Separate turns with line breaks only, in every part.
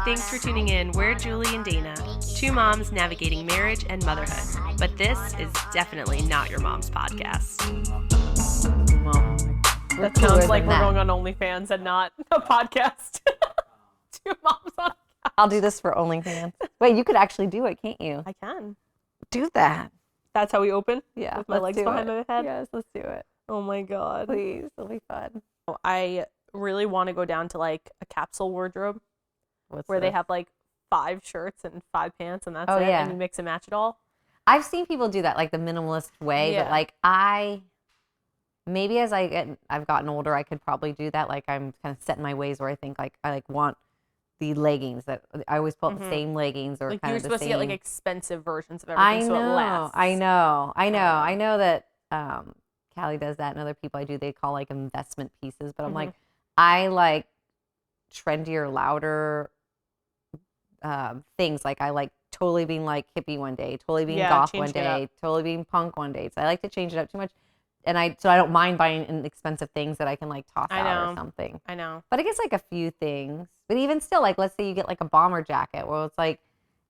Thanks for tuning in. We're Julie and Dana, two moms navigating marriage and motherhood. But this is definitely not your mom's podcast.
That sounds like we're going on OnlyFans and not a podcast. Two moms on.
I'll do this for OnlyFans. Wait, you could actually do it, can't you?
I can.
Do that.
That's how we open?
Yeah.
With my legs behind my head?
Yes, let's do it.
Oh my God.
Please, it'll be fun.
I really want to go down to like a capsule wardrobe where they have like 5 shirts and 5 pants and that's it.
Yeah.
And you mix and match it all.
I've seen people do that, like the minimalist way, but like maybe as I've gotten older, I could probably do that. Like I'm kind of set in my ways where I think like I like want the leggings that I always pull out the same leggings or
like
kind
you're
of the
supposed
same.
to get like expensive versions of everything so it lasts.
I know that Callie does that and other people I do, they call like investment pieces, but I'm like, I like trendier, louder things. Like I like totally being like hippie one day, totally being goth one day, totally being punk one day. So I like to change it up too much. And I don't mind buying inexpensive things that I can like toss out or something.
I know.
But I guess like a few things. But even still, like let's say you get like a bomber jacket. Well, it's like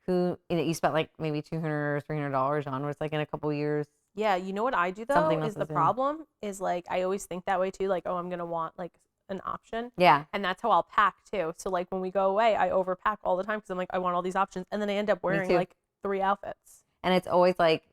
you spent like maybe $200 or $300 on, where it's like in a couple years.
Yeah, you know what I do though is the problem is like I always think that way too. Like, oh, I'm gonna want like an option.
Yeah.
And that's how I'll pack too. So like when we go away, I overpack all the time because I'm like I want all these options, and then I end up wearing like 3 outfits.
And it's always like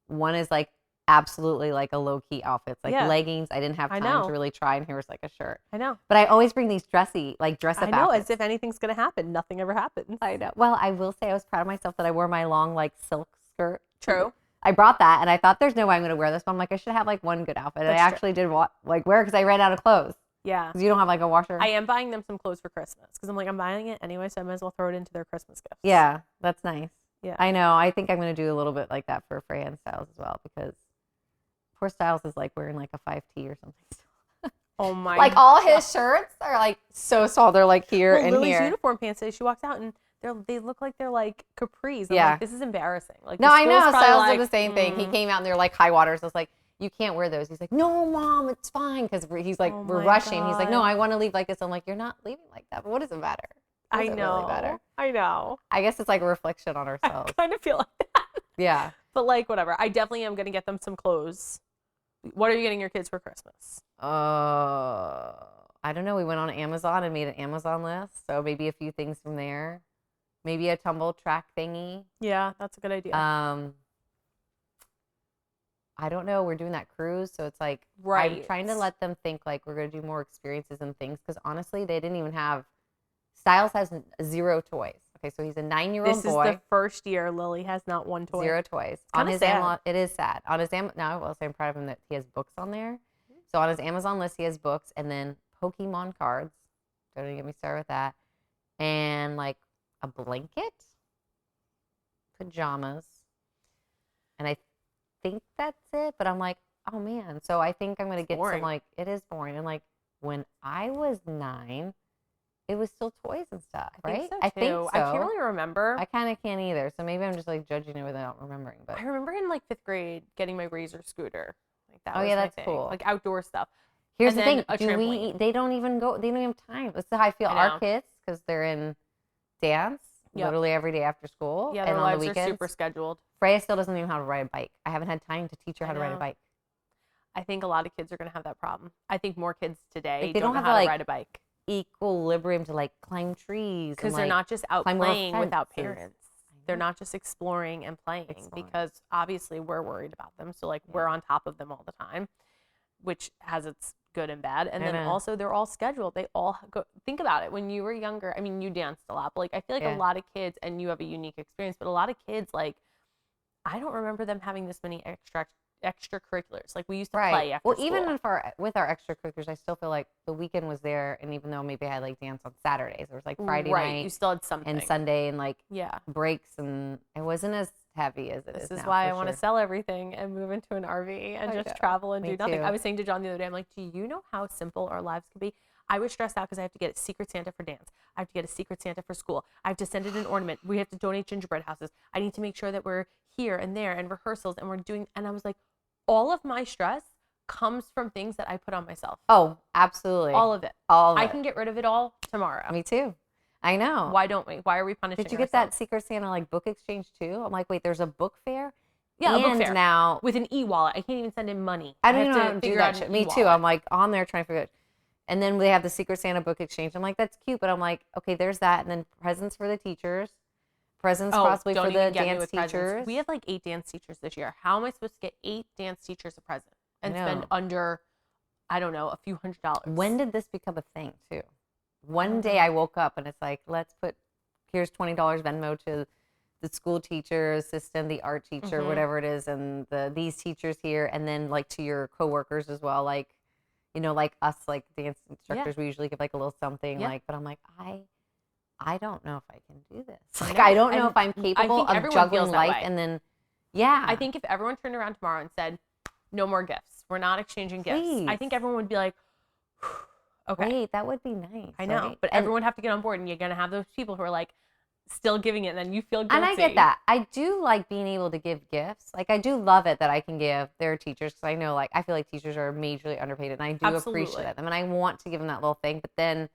one is like absolutely like a low-key outfit. It's like leggings. I didn't have time to really try, and here was like a shirt.
I know.
But I always bring these dress-up outfits.
I know, as if anything's going to happen. Nothing ever happens.
I know. Well, I will say I was proud of myself that I wore my long like silk skirt.
True.
I brought that, and I thought there's no way I'm going to wear this, but I'm like, I should have like one good outfit. And I actually did wear it because I ran out of clothes.
Yeah.
Because you don't have like a washer.
I am buying them some clothes for Christmas because I'm like, I'm buying it anyway, so I might as well throw it into their Christmas gifts.
Yeah, that's nice.
Yeah.
I know. I think I'm going to do a little bit like that for Freya and Styles as well, because poor Styles is like wearing like a 5T or something.
Oh my
Like all his shirts are like so small. They're like here and
Lily's
here.
uniform pants today, she walks out and they look like they're like capris. I'm like, this is embarrassing. Like,
no, I know. Styles
like,
did the same thing. He came out and they're like high waters. I was like, you can't wear those. He's like, no, Mom, it's fine. Because he's like, we're rushing. He's like, no, I want to leave like this. I'm like, you're not leaving like that. But what does it matter?
I know. I know.
I guess it's like a reflection on ourselves.
I kind of feel like that.
Yeah.
But like, whatever. I definitely am going to get them some clothes. What are you getting your kids for Christmas?
I don't know. We went on Amazon and made an Amazon list. So maybe a few things from there. Maybe a tumble track thingy.
Yeah, that's a good idea.
I don't know. We're doing that cruise. So it's like, I'm trying to let them think like we're going to do more experiences and things. Because honestly, they didn't even have, Styles has 0 toys. Okay, so he's a 9-year-old boy.
This is the first year Lily has not 1 toy.
0 toys.
On
his Amazon, it is sad. On his Amazon, now I will say I'm proud of him that he has books on there. So on his Amazon list, he has books and then Pokemon cards. Don't even get me started with that. And like a blanket, pajamas, and I think that's it. But I'm like, oh man. So I think I'm gonna get some like, it is boring. And like when I was 9, it was still toys and stuff, right?
I think so. I can't really remember.
I kind of can't either. So maybe I'm just like judging it without remembering. But
I remember in like 5th grade getting my Razor scooter. Like that.
Oh yeah, that's cool.
Like outdoor stuff.
Here's the thing: they don't even have time. That's how I feel. Our kids, because they're in dance literally every day after school.
Yeah, their
and
lives
on the weekends.
are super scheduled.
Freya still doesn't even know how to ride a bike. I haven't had time to teach her how to ride a bike.
I think a lot of kids are going to have that problem. I think more kids today
like, they
don't know
have
how
to
to ride a bike.
Equilibrium to like climb trees.
Because they're not just out playing without parents. They're not just exploring and playing because obviously we're worried about them. So like we're on top of them all the time, which has its good and bad. And then also they're all scheduled. They all go. Think about it. When you were younger, I mean, you danced a lot, but like I feel like a lot of kids, and you have a unique experience, but a lot of kids, like I don't remember them having this many extracurriculars. Like we used to play after school.
Even with our extracurriculars, I still feel like the weekend was there, and even though maybe I had like dance on Saturdays, there was like Friday night,
you still had something,
and Sunday, and like breaks, and it wasn't as heavy as it is now.
This is why I want to sell everything and move into an RV and just travel and do nothing. I was saying to John the other day, I'm like, do you know how simple our lives could be? I was stressed out because I have to get a Secret Santa for dance. I have to get a Secret Santa for school. I have to send it an ornament. We have to donate gingerbread houses. I need to make sure that we're here and there and rehearsals and we're doing, and I was like, all of my stress comes from things that I put on myself.
Oh, absolutely.
All of it.
All of it.
I can get rid of it all tomorrow.
Me too. I know.
Why don't we? Why are we punishing
Did you get that Secret Santa like book exchange too? I'm like, wait, there's a book fair?
Yeah,
and
a book fair.
Now
with an e-wallet. I can't even send him money.
I don't know how to do that shit. Me too. I'm like on there trying to figure it. And then they have the Secret Santa book exchange. I'm like, that's cute, but I'm like, okay, there's that. And then presents for the teachers. Presents possibly for the dance teachers.
Presents. We have like 8 dance teachers this year. How am I supposed to get 8 dance teachers a present and spend under, I don't know, a few $100s?
When did this become a thing too? One day I woke up and it's like, here's $20 Venmo to the school teacher, assistant, the art teacher, whatever it is, and these teachers here, and then like to your coworkers as well, like, you know, like us, like dance instructors, we usually give like a little something, like. But I'm like, I don't know if I can do this. Like, I don't know if I'm capable of juggling life, and then,
I think if everyone turned around tomorrow and said, no more gifts, we're not exchanging gifts, I think everyone would be like, okay,
wait, that would be nice.
I know, but everyone would have to get on board, and you're gonna have those people who are like, still giving it, and then you feel guilty.
And I get that. I do like being able to give gifts. Like, I do love it that I can give their teachers, because I know, like, I feel like teachers are majorly underpaid, and I do appreciate them, and I want to give them that little thing. But then,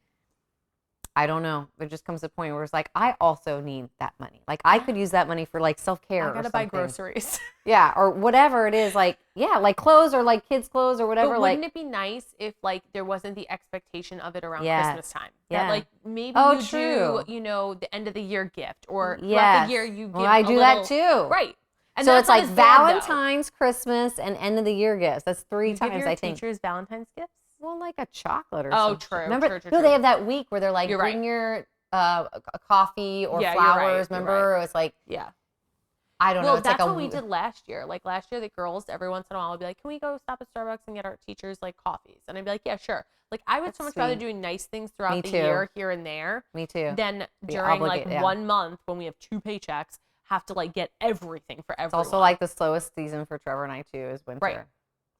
I don't know. There just comes a point where it's like, I also need that money. Like, I could use that money for like self-care.
I gotta buy groceries.
Yeah, or whatever it is. Like, yeah, like clothes or like kids' clothes or whatever.
But wouldn't it be nice if like there wasn't the expectation of it around Christmas time?
Yeah.
That like maybe you do, you know, the end of the year gift, or throughout the year you give.
Well, I do that too.
Right. And
so it's like Valentine's, Christmas, and end of the year gifts. That's 3 times,
give your
I think.
Teachers Valentine's gifts?
Well, like a chocolate or something.
True.
Remember,
True.
no, they have that week where they're like, bring your a coffee or flowers. Remember, it was like, I don't know.
Well,
it's
that's
like
what we did last year. Like last year, the girls every once in a while would be like, "Can we go stop at Starbucks and get our teachers like coffees?" And I'd be like, "Yeah, sure." Like I would so much rather doing nice things throughout the year here and there.
Me too.
Than during like 1 month when we have 2 paychecks, have to like get everything for everyone.
It's also like the slowest season for Trevor and I too is winter.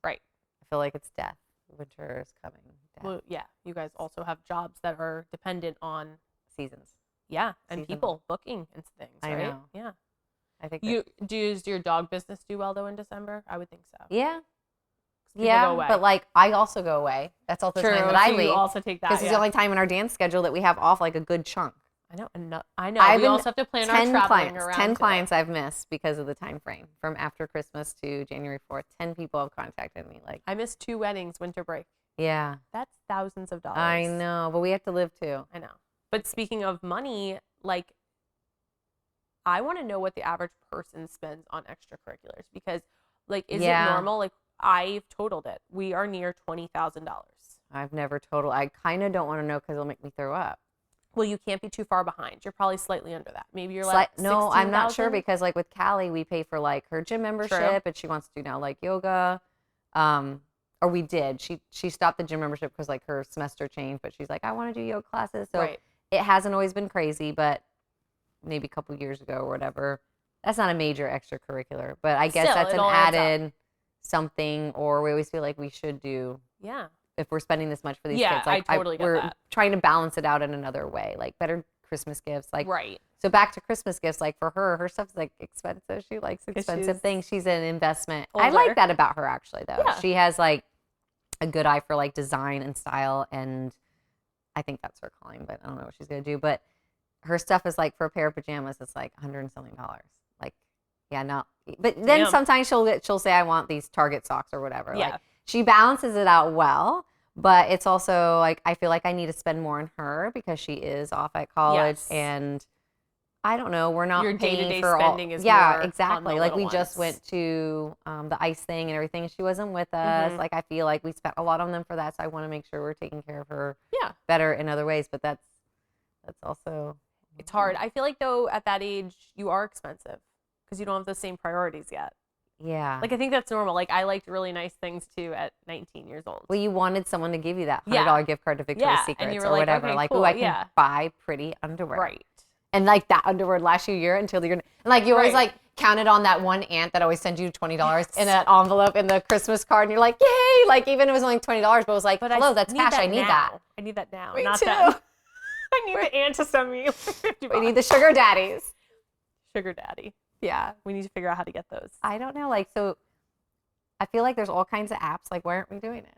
Right.
I feel like it's death. Winter is coming. Death.
Well, yeah. You guys also have jobs that are dependent on
seasons.
Yeah, and people booking and things. Right?
I know.
Yeah.
I think
does your dog business do well though in December? I would think so.
Yeah. Yeah, but like I also go away. That's also the time that I leave.
You also take that
because it's the only time in our dance schedule that we have off like a good chunk.
I know. We also have to plan our traveling around.
10 clients I've missed because of the time frame from after Christmas to January 4th. 10 people have contacted me. Like
I missed 2 weddings winter break.
Yeah,
that's thousands of dollars.
I know, but we have to live too.
I know. But speaking of money, like I want to know what the average person spends on extracurriculars, because like is it normal? Like I've totaled it. We are near $20,000.
I've never totaled. I kind of don't want to know because it'll make me throw up.
Well, you can't be too far behind. You're probably slightly under that. Maybe you're like
no, I'm not sure, because like with Callie, we pay for like her gym membership, and she wants to do now like yoga. Or we did. She stopped the gym membership because like her semester changed, but she's like, I want to do yoga classes. So it hasn't always been crazy, but maybe a couple years ago or whatever. That's not a major extracurricular, but I guess that's an added something, or we always feel like we should do.
Yeah.
If we're spending this much for these kids, like
I totally get
we're
that.
trying to balance it out in another way, like better Christmas gifts, like So back to Christmas gifts, like for her stuff's like expensive. She likes expensive things. She's an investment. I like that about her actually, though. Yeah. She has like a good eye for like design and style, and I think that's her calling. But I don't know what she's gonna do. But her stuff is like for a pair of pajamas, it's like $100 and something. Like, yeah, no. But then sometimes she'll say, I want these Target socks or whatever. Yeah. Like she balances it out well. But it's also like I feel like I need to spend more on her because she is off at college, and I don't know. We're not
your
paying
day-to-day
for
spending
all.
Is
yeah,
more
exactly.
on the
like we
ones.
just went to the ice thing and everything. She wasn't with us. Like I feel like we spent a lot on them for that, so I want to make sure we're taking care of her. Better in other ways. But that's also
it's hard. I feel like though at that age you are expensive because you don't have the same priorities yet.
Yeah.
Like I think that's normal. Like I liked really nice things too at 19 years old.
Well, you wanted someone to give you that $100 gift card to Victoria's Secrets,
and you were
or
like,
whatever.
Okay,
like,
cool.
I can buy pretty underwear.
Right.
And like that underwear lasts you a year until you're and like you always like counted on that one aunt that always sends you $20 in an envelope in the Christmas card, and you're like, yay! Like even if it was only $20, but it was like, hello, that's cash. I need that.
I need that now.
Me
not
too.
That. I need the aunt to send me $50.
We need the sugar daddies.
Sugar daddy.
Yeah.
We need to figure out how to get those.
I don't know. Like so. I feel like there's all kinds of apps. Like, why aren't we doing it?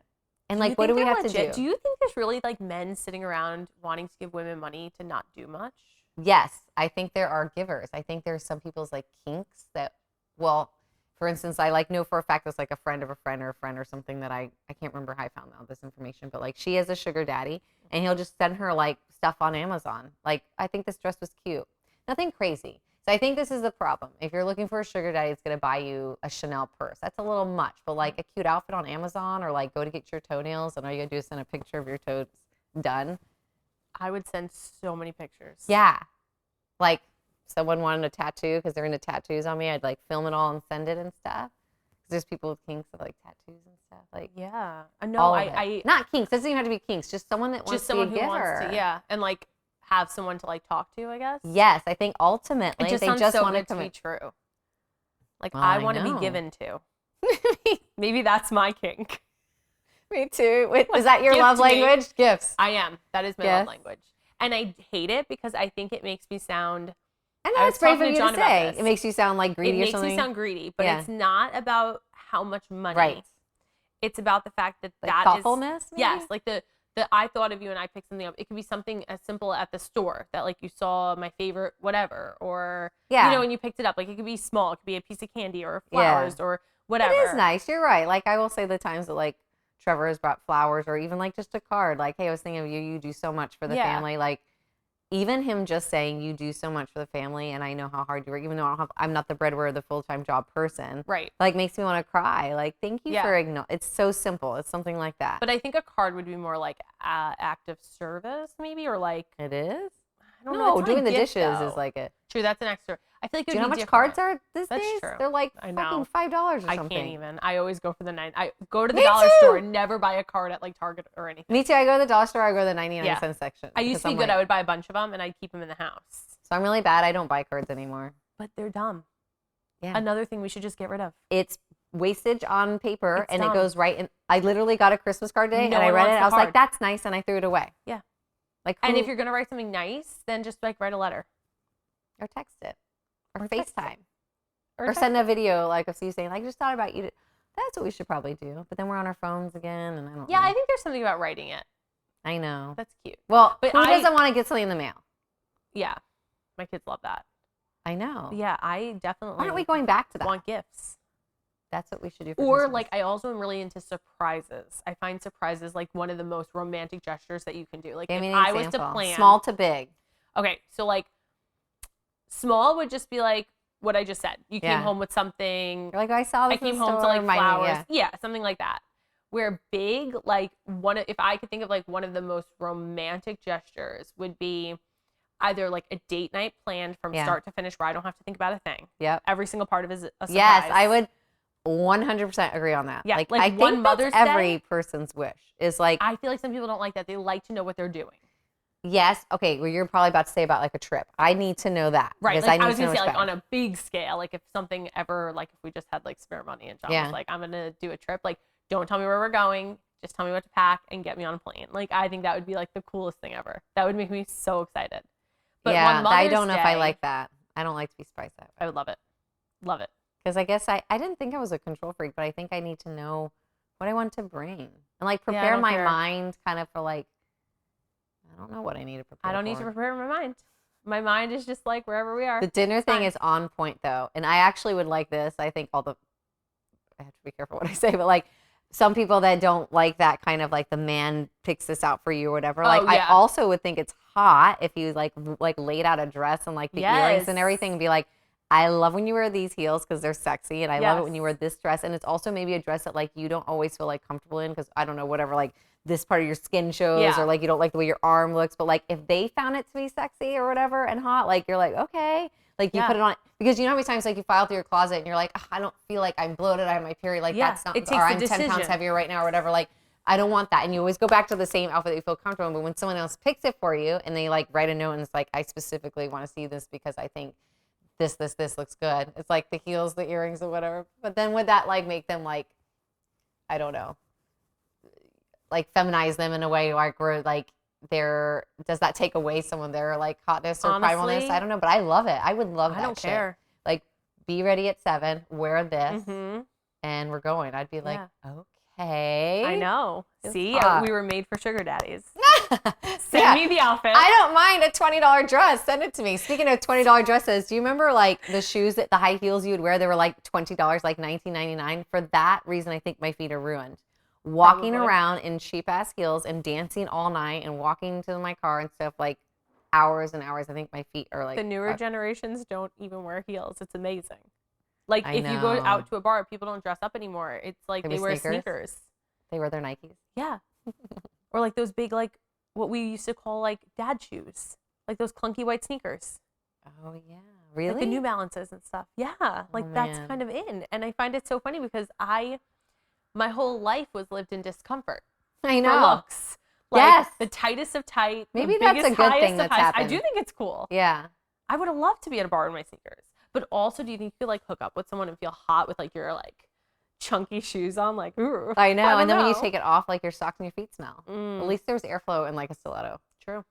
And like, what do we have to do?
Do you think there's really like men sitting around wanting to give women money to not do much?
Yes, I think there are givers. I think there's some people's like kinks that, well, for instance, I like know for a fact there's like a friend of a friend or a friend or something that I can't remember how I found out this information, but like she has a sugar daddy and he'll just send her like stuff on Amazon. Like, I think this dress was cute. Nothing crazy. So I think this is the problem. If you're looking for a sugar daddy, it's going to buy you a Chanel purse. That's a little much, but like a cute outfit on Amazon or like go to get your toenails and all you got to do is send a picture of your toes done.
I would send so many pictures.
Yeah. Like someone wanted a tattoo because they're into tattoos on me. I'd like film it all and send it and stuff. Because there's people with kinks that like tattoos and stuff. Like,
yeah. No, I
not kinks. Doesn't even have to be kinks. Just someone that wants to be a giver. Wants to,
yeah. And like have someone to like talk to, I guess.
Yes. I think ultimately
it just
they
sounds
just
so
want
good
to
be true. Like,
well,
I want to be given to. Maybe that's my kink.
Me too. Wait, is that your love language? Gifts.
I am. That is my love language. And I hate it because I think it makes me sound.
I know it's brave of you to say. It makes you sound like greedy or something.
It makes me sound greedy, but it's not about how much money.
Right.
It's about the fact that
like
that
thoughtfulness,
is. Maybe? Yes. Like the I thought of you and I picked something up. It could be something as simple at the store that like you saw my favorite whatever or you know, and you picked it up. Like it could be small. It could be a piece of candy or flowers or whatever.
It is nice. You're right. Like I will say the times that like Trevor has brought flowers or even like just a card. Like, hey, I was thinking of you. You do so much for the family. Like even him just saying you do so much for the family and I know how hard you work, even though I'm not the breadwinner, the full-time job person.
Right.
Like makes me want to cry. Like, thank you for it's so simple. It's something like that.
But I think a card would be more like active service maybe or like.
It is?
I don't know.
Doing the dishes is like it.
True, that's an extra. I feel like it would be different. Do you know how much
cards are these days?
That's true.
They're like fucking $5 or something.
I can't even. I always go for the $9. I go to the dollar store and never buy a card at like Target or anything.
Me too. I go to the dollar store. I go to the 99-cent section.
I used to be good. I would buy a bunch of them and I'd keep them in the house.
So I'm really bad. I don't buy cards anymore.
But they're dumb.
Yeah.
Another thing we should just get rid of.
It's wastage on paper and it goes right in. I literally got a Christmas card today and I read it. I was like, that's nice. And I threw it away.
Yeah.
Like,
and if you're going to write something nice, then just like write a letter.
Or text it. Or FaceTime. Or send a video like of you saying, like, just thought about you. That's what we should probably do. But then we're on our phones again and I don't know.
Yeah, I think there's something about writing it.
I know.
That's cute.
Well, but who doesn't want to get something in the mail?
Yeah. My kids love that.
I know.
Yeah, I definitely.
Why aren't we going back to that?
Want gifts.
That's what we should do for
Or
Christmas.
like I also am really into surprises. I find surprises like one of the most romantic gestures that you can do. Like if I was to plan
small to big.
Okay, so like small would just be like what I just said. You came home with something.
You're like, I saw this.
I came home to like flowers. Yeah, something like that. Where big, like if I could think of like one of the most romantic gestures would be either like a date night planned from start to finish where I don't have to think about a thing.
Yep.
Every single part of it is a surprise.
Yes, I would 100% agree on that.
Yeah,
like
I
think
one Mother's
that's every
Day,
person's wish is like.
I feel like some people don't like that. They like to know what they're doing.
Yes. Okay. Well, you're probably about to say about like a trip. I need to know that.
Right. Like, I was going to say like on a big scale, like if something ever, like if we just had like spare money and John was like, I'm going to do a trip. Like, don't tell me where we're going. Just tell me what to pack and get me on a plane. Like, I think that would be like the coolest thing ever. That would make me so excited. But
yeah, I don't know if I like that. I don't like to be surprised that way.
I would love it. Love it.
Because I guess I didn't think I was a control freak, but I think I need to know what I want to bring. And like prepare my mind kind of for like, I don't know what I need to prepare.
I don't need to prepare my mind. My mind is just like wherever we are.
The dinner thing is on point though. And I actually would like this. I think I have to be careful what I say, but like some people that don't like that kind of like the man picks this out for you or whatever. Like I also would think it's hot if you like laid out a dress and like the earrings and everything and be like, I love when you wear these heels because they're sexy and I love it when you wear this dress. And it's also maybe a dress that like you don't always feel like comfortable in because I don't know, whatever, like this part of your skin shows or like you don't like the way your arm looks. But like if they found it to be sexy or whatever and hot, like you're like, okay. Like you put it on because you know how many times like you file through your closet and you're like, I don't feel like I'm bloated, I have my period. Like that's not, or I'm 10 pounds heavier right now or whatever. Like I don't want that. And you always go back to the same outfit that you feel comfortable in. But when someone else picks it for you and they like write a note and it's like, I specifically want to see this because I think this looks good. It's like the heels, the earrings or whatever. But then would that like make them like, I don't know, like feminize them in a way like where like does that take away some of their like hotness or primalness? I don't know, but I love it. I would love that. I don't care. Like be ready at 7, wear this and we're going. I'd be like, Okay.
I know. See, we were made for sugar daddies. Send me the outfit.
I don't mind a $20 dress. Send it to me. Speaking of $20 dresses, do you remember like the shoes the high heels you would wear? They were like $20, like $19.99. For that reason, I think my feet are ruined. Walking around in cheap ass heels and dancing all night and walking to my car and stuff like hours and hours. I think my feet are like
the newer generations don't even wear heels. It's amazing. Like if you go out to a bar, people don't dress up anymore. It's like they wear sneakers.
They wear their Nikes.
Yeah. Or like those big, like what we used to call like dad shoes, like those clunky white sneakers.
Oh yeah, really?
Like the New Balances and stuff. Yeah, like that's kind of in, and I find it so funny because my whole life was lived in discomfort.
I know.
For looks. Like the tightest of tight.
Maybe that's a good thing that's happened.
I do think it's cool.
Yeah.
I would have loved to be at a bar in my sneakers. But also, do you think you could like hook up with someone and feel hot with like your like chunky shoes on? Like, ooh.
I know. And then when you take it off, like your socks and your feet smell. At least there's airflow in like a stiletto.
True.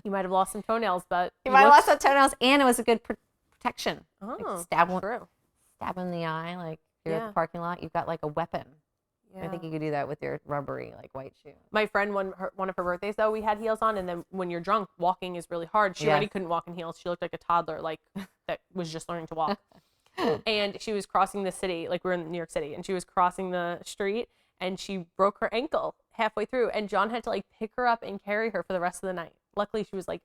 You might have lost some toenails, but
you might have lost some toenails, and it was a good protection.
Oh,
like stab in the eye, like you're at the parking lot. You've got like a weapon. Yeah. I think you could do that with your rubbery, like white shoe.
My friend, one of her birthdays, though, we had heels on, and then when you're drunk, walking is really hard. She already couldn't walk in heels. She looked like a toddler, like that was just learning to walk. And she was crossing the city, like we were in New York City, and she was crossing the street, and she broke her ankle halfway through, and John had to like pick her up and carry her for the rest of the night. Luckily, she was like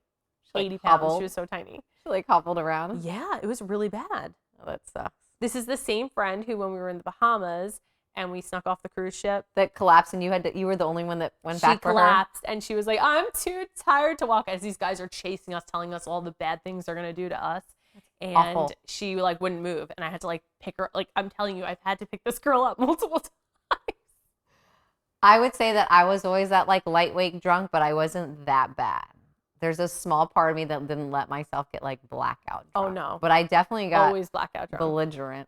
80 pounds. She was so tiny.
She like hobbled around.
Yeah, it was really bad.
Oh, that sucks.
This is the same friend who, when we were in the Bahamas, and we snuck off the cruise ship
that collapsed, and you were the only one that went back for her.
She collapsed, and she was like, "I'm too tired to walk." As these guys are chasing us, telling us all the bad things they're gonna do to us, and awful. She like wouldn't move, and I had to like pick her. Like I'm telling you, I've had to pick this girl up multiple times.
I would say that I was always that like lightweight drunk, but I wasn't that bad. There's a small part of me that didn't let myself get like blackout drunk.
Oh no!
But I definitely got
always blackout drunk.
Belligerent.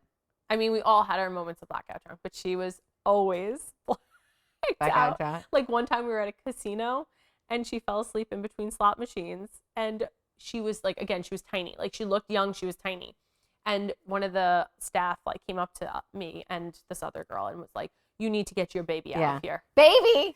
I mean, we all had our moments of blackout drunk, but she was always blackout drunk. Like one time we were at a casino and she fell asleep in between slot machines, and she was like, again, she was tiny. Like she looked young, she was tiny. And one of the staff like came up to me and this other girl and was like, "You need to get your baby out of here."
Baby.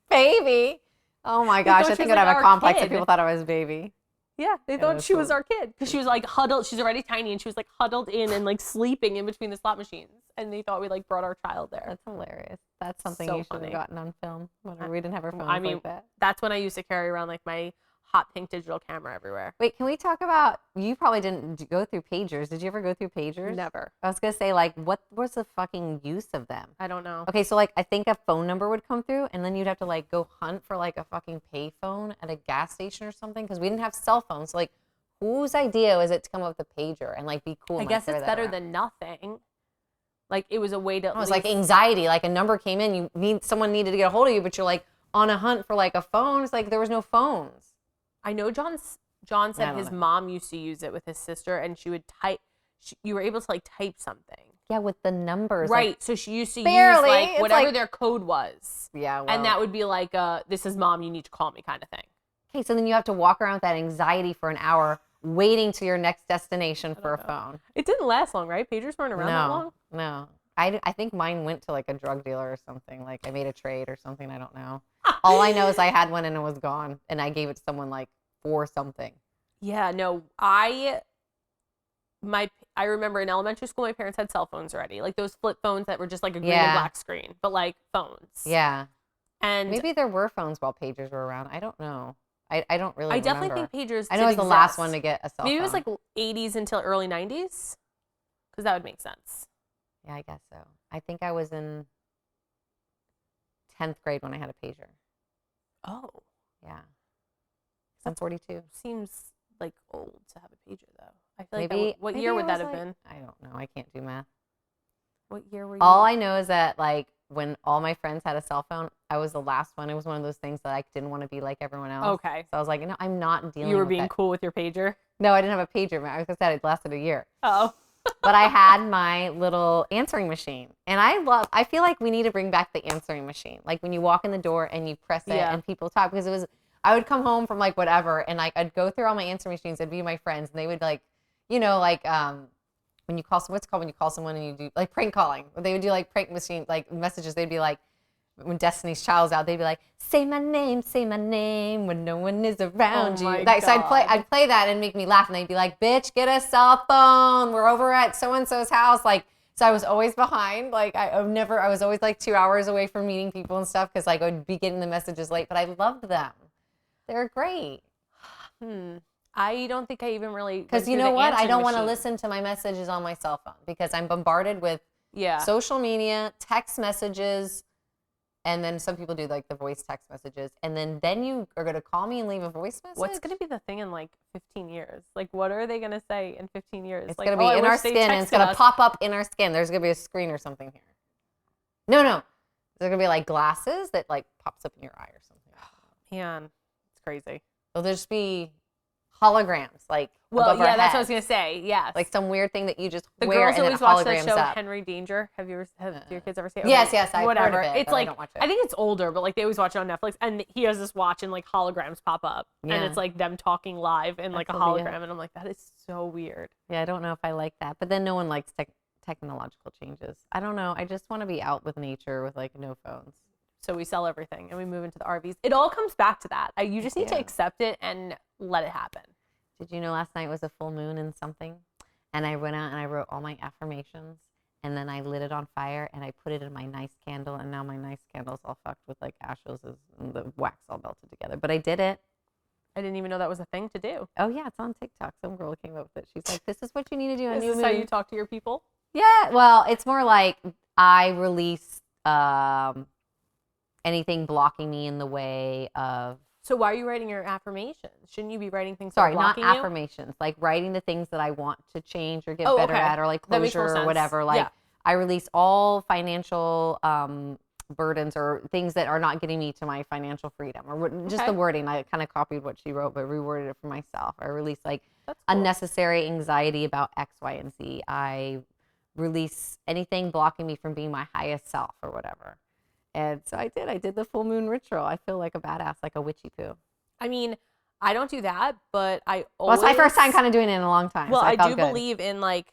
Baby. Oh my gosh, I think I'd have a complex if people thought I was baby.
Yeah, they thought she was our kid because she was like huddled. She's already tiny, and she was like huddled in and like sleeping in between the slot machines. And they thought we like brought our child there.
That's hilarious. That's something you should have gotten on film. Whenever we didn't have our phones like that.
That's when I used to carry around like my hot pink digital camera everywhere.
Wait, can we talk about, you probably didn't go through pagers. Did you ever go through pagers?
Never.
I was going to say, like, what was the fucking use of them?
I don't know.
Okay, so like I think a phone number would come through, and then you'd have to like go hunt for like a fucking pay phone at a gas station or something, because we didn't have cell phones. So, like, whose idea was it to come up with a pager and like be cool?
I guess it's better than nothing. Like it was a way to.
It was like anxiety. Like a number came in, someone needed to get a hold of you, but you're like on a hunt for like a phone. It's like there was no phones.
I know John said his mom used to use it with his sister, and she would type. You were able to like type something.
Yeah, with the numbers.
Right. Like, so she used to use like whatever their code was.
Yeah. Well,
and that would be like, "This is mom. You need to call me," kind of thing.
Okay, so then you have to walk around with that anxiety for an hour, waiting to your next destination for a phone.
It didn't last long, right? Pagers weren't around that long.
No. I think mine went to like a drug dealer or something. Like I made a trade or something. I don't know. All I know is I had one and it was gone, and I gave it to someone like for something.
Yeah, no, I remember in elementary school, my parents had cell phones already, like those flip phones that were just like a green and black screen, but like phones.
Yeah.
And
maybe there were phones while pagers were around. I don't know. I don't really.
I definitely think pagers.
I know it was the last one to get a cell phone.
Maybe it was like 80s until early 90s, because that would make sense.
Yeah, I guess so. I think I was in 10th grade when I had a pager.
Oh.
Yeah. I'm 42.
Seems like old to have a pager, though. I feel
maybe,
like what year would that have been?
I don't know. I can't do math.
What year were you?
All I know is that like when all my friends had a cell phone, I was the last one. It was one of those things that I didn't want to be like everyone else.
Okay.
So I was like, no, I'm not dealing with
You were being cool with your pager?
No, I didn't have a pager. I was going to say it lasted a year.
Oh.
But I had my little answering machine. And I feel like we need to bring back the answering machine. Like when you walk in the door and you press it and people talk. Because I would come home from like whatever, and like I'd go through all my answering machines. I'd be my friends, and they would like, you know, like when you call, what's it called when you call someone and you do like prank calling. They would do like prank machine, like messages. They'd be like, when Destiny's Child's out, they'd be like, say my name when no one is around you. Like, so I'd play that and make me laugh, and they'd be like, bitch, get a cell phone. We're over at so-and-so's house. Like, so I was always behind. Like, I was always like 2 hours away from meeting people and stuff because like I would be getting the messages late, but I loved them. They're great.
I don't think I even really,
because you know what? I don't want to listen to my messages on my cell phone because I'm bombarded with social media, text messages. And then some people do like the voice text messages. And then you are going to call me and leave a voice message?
What's going to be the thing in like 15 years? Like, what are they going to say in 15 years?
It's
like,
going to be in our skin and it's going to pop up in our skin. There's going to be a screen or something here. No. There's going to be like glasses that like pops up in your eye or something.
Man, it's crazy.
Will there just be holograms like
that's
what
I was gonna say. Yes,
like some weird thing that you just
the
wear
girls
and
always
it
watch
holograms
that show
up.
Henry Danger. Have your kids ever seen it?
Yes, I've
whatever.
heard of it,
it's
but
like
I don't watch it.
I think it's older, but like they always watch it on Netflix, and he has this watch and like holograms pop up, and it's like them talking live in like a hologram, and I'm like, that is so weird.
Yeah, I don't know if I like that, but then no one likes technological changes. I don't know. I just want to be out with nature with like no phones.
So we sell everything and we move into the RVs. It all comes back to that. You just need to accept it and let it happen.
Did you know last night was a full moon in something? And I went out and I wrote all my affirmations, and then I lit it on fire and I put it in my nice candle, and now my nice candle's all fucked with like ashes and the wax all melted together. But I did it.
I didn't even know that was a thing to do.
Oh yeah, it's on TikTok. Some girl came up with it. She's like, this is what you need to do on new moon.
This is how you talk to your people?
Yeah, well, it's more like I release anything blocking me in the way of.
So why are you writing your affirmations? Shouldn't you be writing things
that are
blocking
not affirmations, like writing the things that I want to change or get better at, or like closure or whatever. Like I release all financial burdens or things that are not getting me to my financial freedom, or just the wording. I kind of copied what she wrote, but reworded it for myself. I release like unnecessary anxiety about X, Y, and Z. I release anything blocking me from being my highest self or whatever. And so I did the full moon ritual. I feel like a badass, like a witchy poo.
I mean, I don't do that, but I always...
Well, it's my first time kind of doing it in a long time.
Well,
so
I do believe in like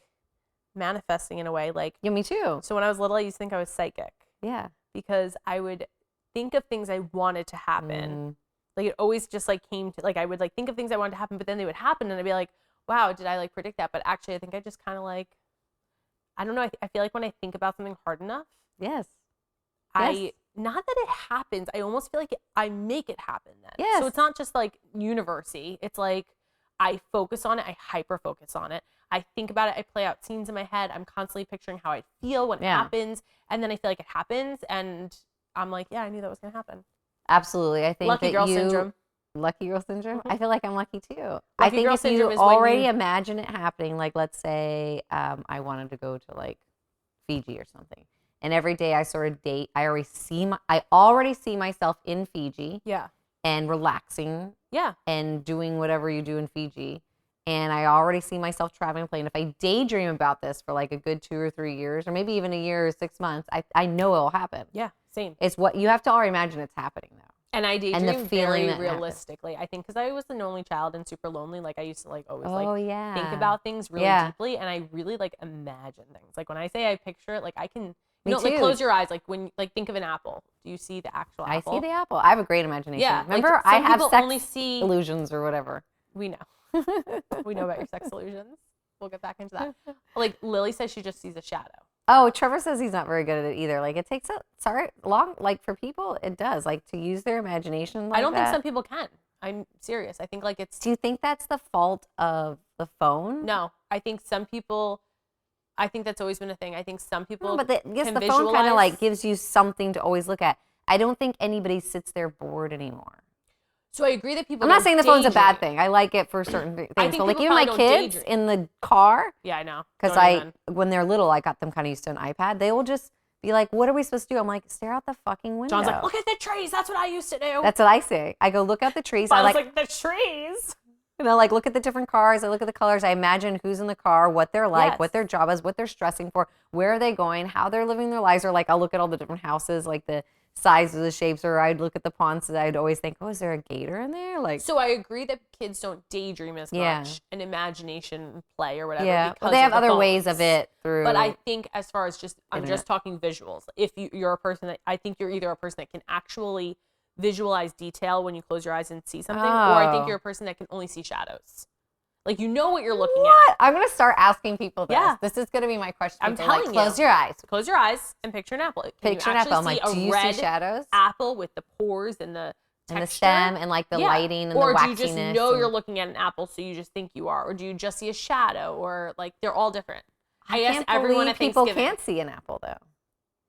manifesting in a way. Like,
yeah, me too.
So when I was little, I used to think I was psychic.
Yeah.
Because I would think of things I wanted to happen. Like it always just like came to, like I would like think of things I wanted to happen, but then they would happen and I'd be like, wow, did I like predict that? But actually I think I just kind of like, I don't know. I feel like when I think about something hard enough.
Yes.
Not that it happens. I almost feel like I make it happen then.
Yes.
So it's not just like university. It's like I focus on it. I hyper focus on it. I think about it. I play out scenes in my head. I'm constantly picturing how I feel when it happens. And then I feel like it happens. And I'm like, yeah, I knew that was going to happen.
Absolutely. I think
Lucky girl syndrome.
Lucky girl syndrome? I feel like I'm lucky too.
I think
if you already imagine it happening, like let's say I wanted to go to like Fiji or something. And every day I sort of date, I already see myself in Fiji.
Yeah.
And relaxing.
Yeah.
And doing whatever you do in Fiji. And I already see myself traveling a plane. If I daydream about this for like a good 2 or 3 years, or maybe even a year or 6 months, I know it will happen.
Yeah, same.
It's what you have to already imagine it's happening though.
And I daydream very realistically. I think because I was an only child and super lonely, like I used to like always think about things really deeply, and I really like imagine things. Like when I say I picture it, like I can. Like close your eyes. Like when, like think of an apple. Do you see the actual apple?
I see the apple. I have a great imagination.
Yeah.
Remember,
like,
I have sex illusions or whatever.
We know. We know about your sex illusions. We'll get back into that. Like Lily says, she just sees a shadow.
Oh, Trevor says he's not very good at it either. Like it takes long. Like for people, it does. Like to use their imagination. Like
I don't think some people can. I'm serious. I think like it's.
Do you think that's the fault of the phone?
No, I think some people. I think that's always been a thing. I think some people
but the phone kind of like gives you something to always look at. I don't think anybody sits there bored anymore.
So I agree that people.
I'm not saying the phone's a bad thing. I like it for certain things. But like even my kids in the car.
Yeah, I know.
Because when they're little, I got them kind of used to an iPad. They will just be like, "What are we supposed to do?" I'm like, "Stare out the fucking window."
John's like, "Look at the trees." That's what I used to do.
That's what I say. I go look at the trees.
I like the trees.
And I like look at the different cars. I look at the colors. I imagine who's in the car, what they're like, what their job is, what they're stressing for, where are they going, how they're living their lives. Or like I'll look at all the different houses, like the sizes of shapes, or I'd look at the ponds and I'd always think, oh, is there a gator in there? Like,
so I agree that kids don't daydream as
Yeah.
much and imagination play or whatever.
yeah,
because
well, they have
of the
other ways of
phones.
it through.
But I think as far as I'm
Internet.
just talking visuals. If you're a person that, I think you're either a person that can actually visualize detail when you close your eyes and see something, or I think
Oh.
you're a person that can only see shadows. Like, you know what you're looking
What?
at.
I'm gonna start asking people this.
Yeah.
This is gonna be my question.
I'm
People are
telling
close
you.
your eyes.
Close your eyes and picture an apple. Can
Picture
you
an apple. I'm
actually
like, do
see
you
a red
see shadows?
apple with the pores and the texture?
And the stem and like the
Yeah.
lighting and
or
the waxiness.
do you just know
and-
you're looking at an apple, so you just think you are? Or do you just see a shadow? Or like, they're all different. I ask
can't
everyone
believe
at
people
Thanksgiving.
can't see an apple though.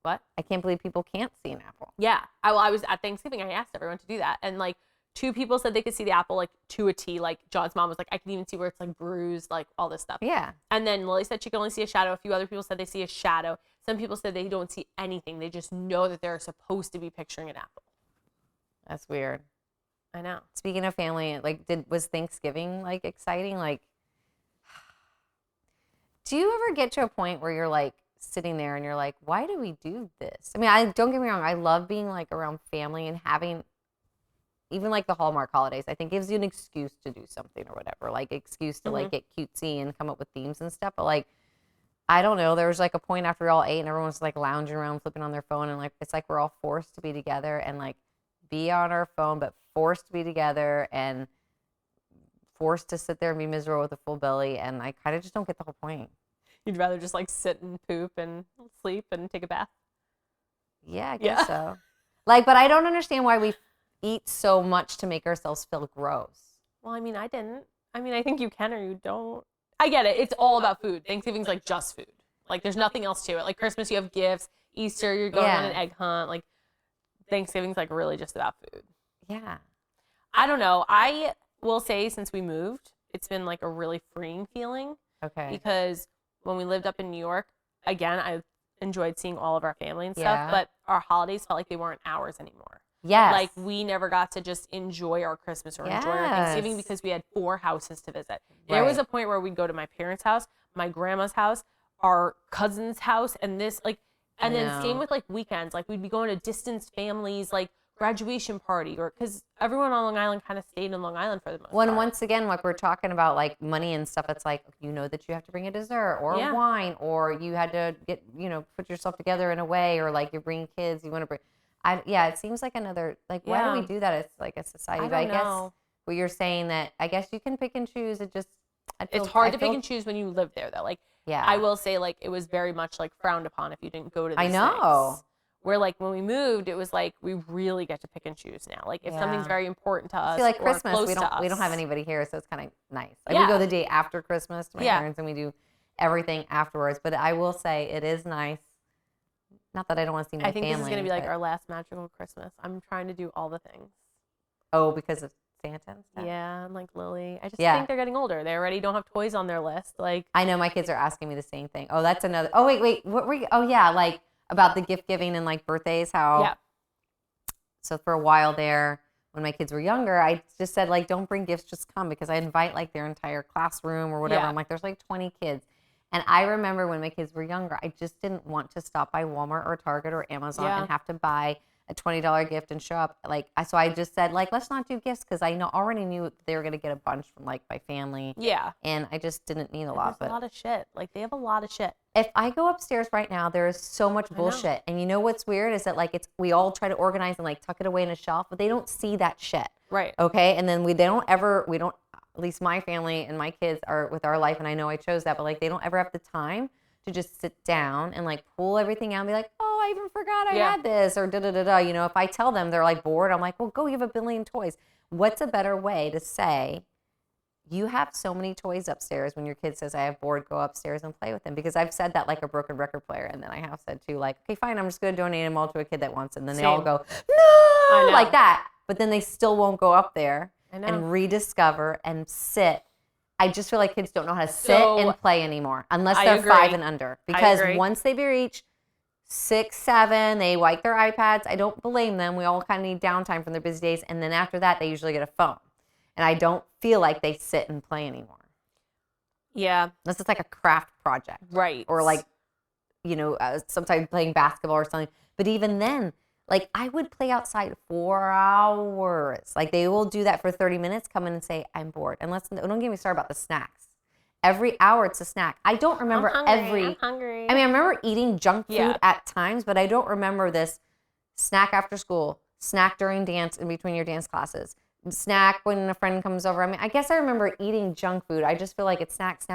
What?
I can't believe people can't see an apple.
Yeah. I was at Thanksgiving. I asked everyone to do that. And like, 2 people said they could see the apple like to a T. Like, John's mom was like, I can even see where it's like bruised, like all this stuff.
Yeah.
And then Lily said she could only see a shadow. A few other people said they see a shadow. Some people said they don't see anything. They just know that they're supposed to be picturing an apple.
That's weird.
I know.
Speaking of family, like, was Thanksgiving like exciting? Like, do you ever get to a point where you're like sitting there and you're like, why do we do this? I mean, I don't get me wrong. I love being like around family and having even like the Hallmark holidays. I think gives you an excuse to do something or whatever, like excuse to like get cutesy and come up with themes and stuff. But like, I don't know. There was like a point after we all ate and everyone was like lounging around, flipping on their phone, and like it's like we're all forced to be together and like be on our phone, but forced to be together and forced to sit there and be miserable with a full belly. And I kind of just don't get the whole point.
You'd rather just like sit and poop and sleep and take a bath?
Yeah, I guess so. Like, but I don't understand why we eat so much to make ourselves feel gross.
Well, I mean, I didn't. I mean, I think you can or you don't. I get it. It's all about food. Thanksgiving's like just food. Like, there's nothing else to it. Like, Christmas, you have gifts. Easter, you're going on an egg hunt. Like, Thanksgiving's like really just about food.
Yeah.
I don't know. I will say since we moved, it's been like a really freeing feeling.
Okay.
Because when we lived up in New York, again, I enjoyed seeing all of our family and stuff,
Yeah.
but our holidays felt like they weren't ours anymore.
Yes.
Like, we never got to just enjoy our Christmas or enjoy our Thanksgiving
Yes.
because we had 4 houses to visit. There was
Right.
a point where we'd go to my parents' house, my grandma's house, our cousin's house, and this, like, and
I
then same
know.
with, like, weekends. Like, we'd be going to distant families, like, graduation party, or because everyone on Long Island kind of stayed in Long Island for the most
When
part.
once again, like we're talking about like money and stuff, it's like, you know, that you have to bring a dessert or
Yeah.
wine, or you had to get, you know, put yourself together in a way, or like you're bringing kids, you want to bring, it seems like another, like, why do
Yeah.
we do that? It's like a society,
I
but I
don't
guess
know.
what you're saying that I guess you can pick and choose. It just,
It's hard to pick and choose when you live there, though. Like,
Yeah.
I will say, like, it was very much like frowned upon if you didn't go to these
I know.
things. Where, like, when we moved, it was like we really get to pick and choose now. Like, if something's
Yeah.
very important to us,
See, like
or
Christmas,
close
we
to
don't have
us-
anybody here, so it's kind of nice. Like,
Yeah.
we go the day after Christmas to my
Yeah.
parents, and we do everything afterwards. But I will say it is nice. Not that I don't want to see my
I think
family.
this is gonna be like
but-
our last magical Christmas. I'm trying to do all the things.
Oh, because of Santa and stuff?
Yeah, and like Lily. I just
Yeah.
think they're getting older. They already don't have toys on their list. Like,
I know my kids are asking me the same thing. Oh, that's another. Oh, wait. What were you? Oh, yeah. Like about the gift giving and like birthdays, how.
yeah,
So for a while there, when my kids were younger, I just said, like, don't bring gifts, just come, because I invite like their entire classroom or whatever.
Yeah.
I'm like, there's like 20 kids. And I remember when my kids were younger, I just didn't want to stop by Walmart or Target or Amazon
Yeah.
and have to buy a $20 gift and show up. So I just said, like, let's not do gifts, because I already knew they were going to get a bunch from like my family.
yeah.
And I just didn't need a
There's
lot.
a
But
lot of shit. Like, they have a lot of shit.
if I go upstairs right now, there is so much
know.
bullshit. And you know what's weird is that like we all try to organize and like tuck it away in a shelf, but they don't see that shit.
Right.
Okay. And then we don't, at least my family and my kids are with our life. And I know I chose that, but like they don't ever have the time to just sit down and like pull everything out and be like, oh, I even forgot I
Yeah.
had this, or da-da-da-da. You know, if I tell them they're like bored, I'm like, well, go, you have a billion toys. What's a better way to say, you have so many toys upstairs, when your kid says, I have bored, go upstairs and play with them? Because I've said that like a broken record player. And then I have said too, like, okay, fine, I'm just going to donate them all to a kid that wants them. And then they all
Same.
go,
I
no,
know.
like that. But then they still won't go up there
I know.
and rediscover and sit. I just feel like kids don't know how to sit
So,
and play anymore unless
I
they're
agree.
5 and under. Because
agree.
once they reach 6, 7, they like their iPads. I don't blame them. We all kind of need downtime from their busy days. And then after that, they usually get a phone. And I don't feel like they sit and play anymore.
Yeah.
Unless it's like a craft project.
Right.
Or like, sometimes playing basketball or something. But even then, Like, I would play outside for hours. Like, they will do that for 30 minutes, come in and say, I'm bored. And don't get me started about the snacks. Every hour it's a snack. I don't remember
I'm hungry.
I mean, I remember eating junk food at times, but I don't remember this snack after school, snack during dance in between your dance classes, snack when a friend comes over. I mean, I guess I remember eating junk food. I just feel like it's snacks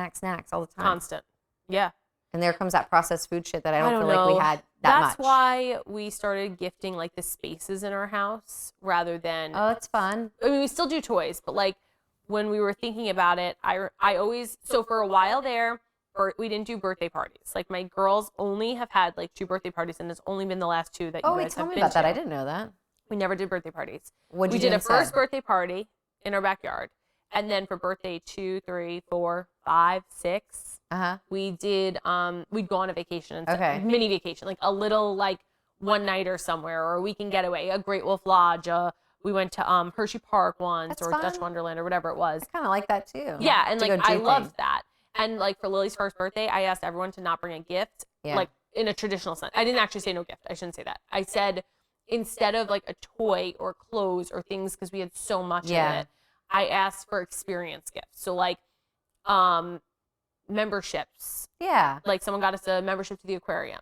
all the time.
Constant. Yeah.
And there comes that processed food shit that I don't feel
know.
like we had that much.
That's why we started gifting like the spaces in our house rather than.
Oh, it's fun.
I mean, we still do toys, but like when we were thinking about it, I always, so for a while there, we didn't do birthday parties. Like my girls only have had like 2 birthday parties, and it's only been the last 2 that you guys have been to.
Oh, tell me about that. I didn't know that.
We never did birthday parties.
We
did a first birthday party in our backyard. And then for birthday 2, 3, 4, 5, 6, we did, we'd go on a vacation, mini vacation, like a little like one nighter somewhere, or a weekend getaway, a Great Wolf Lodge. We went to Hershey Park once, or Dutch Wonderland, or whatever it was.
I kind of like that too.
Yeah, and like I loved that. And like for Lily's first birthday, I asked everyone to not bring a gift, like in a traditional sense. I didn't actually say no gift. I shouldn't say that. I said instead of like a toy or clothes or things, because we had so much of it, I asked for experience gifts. So like memberships. Yeah. Like someone got us a membership to the aquarium.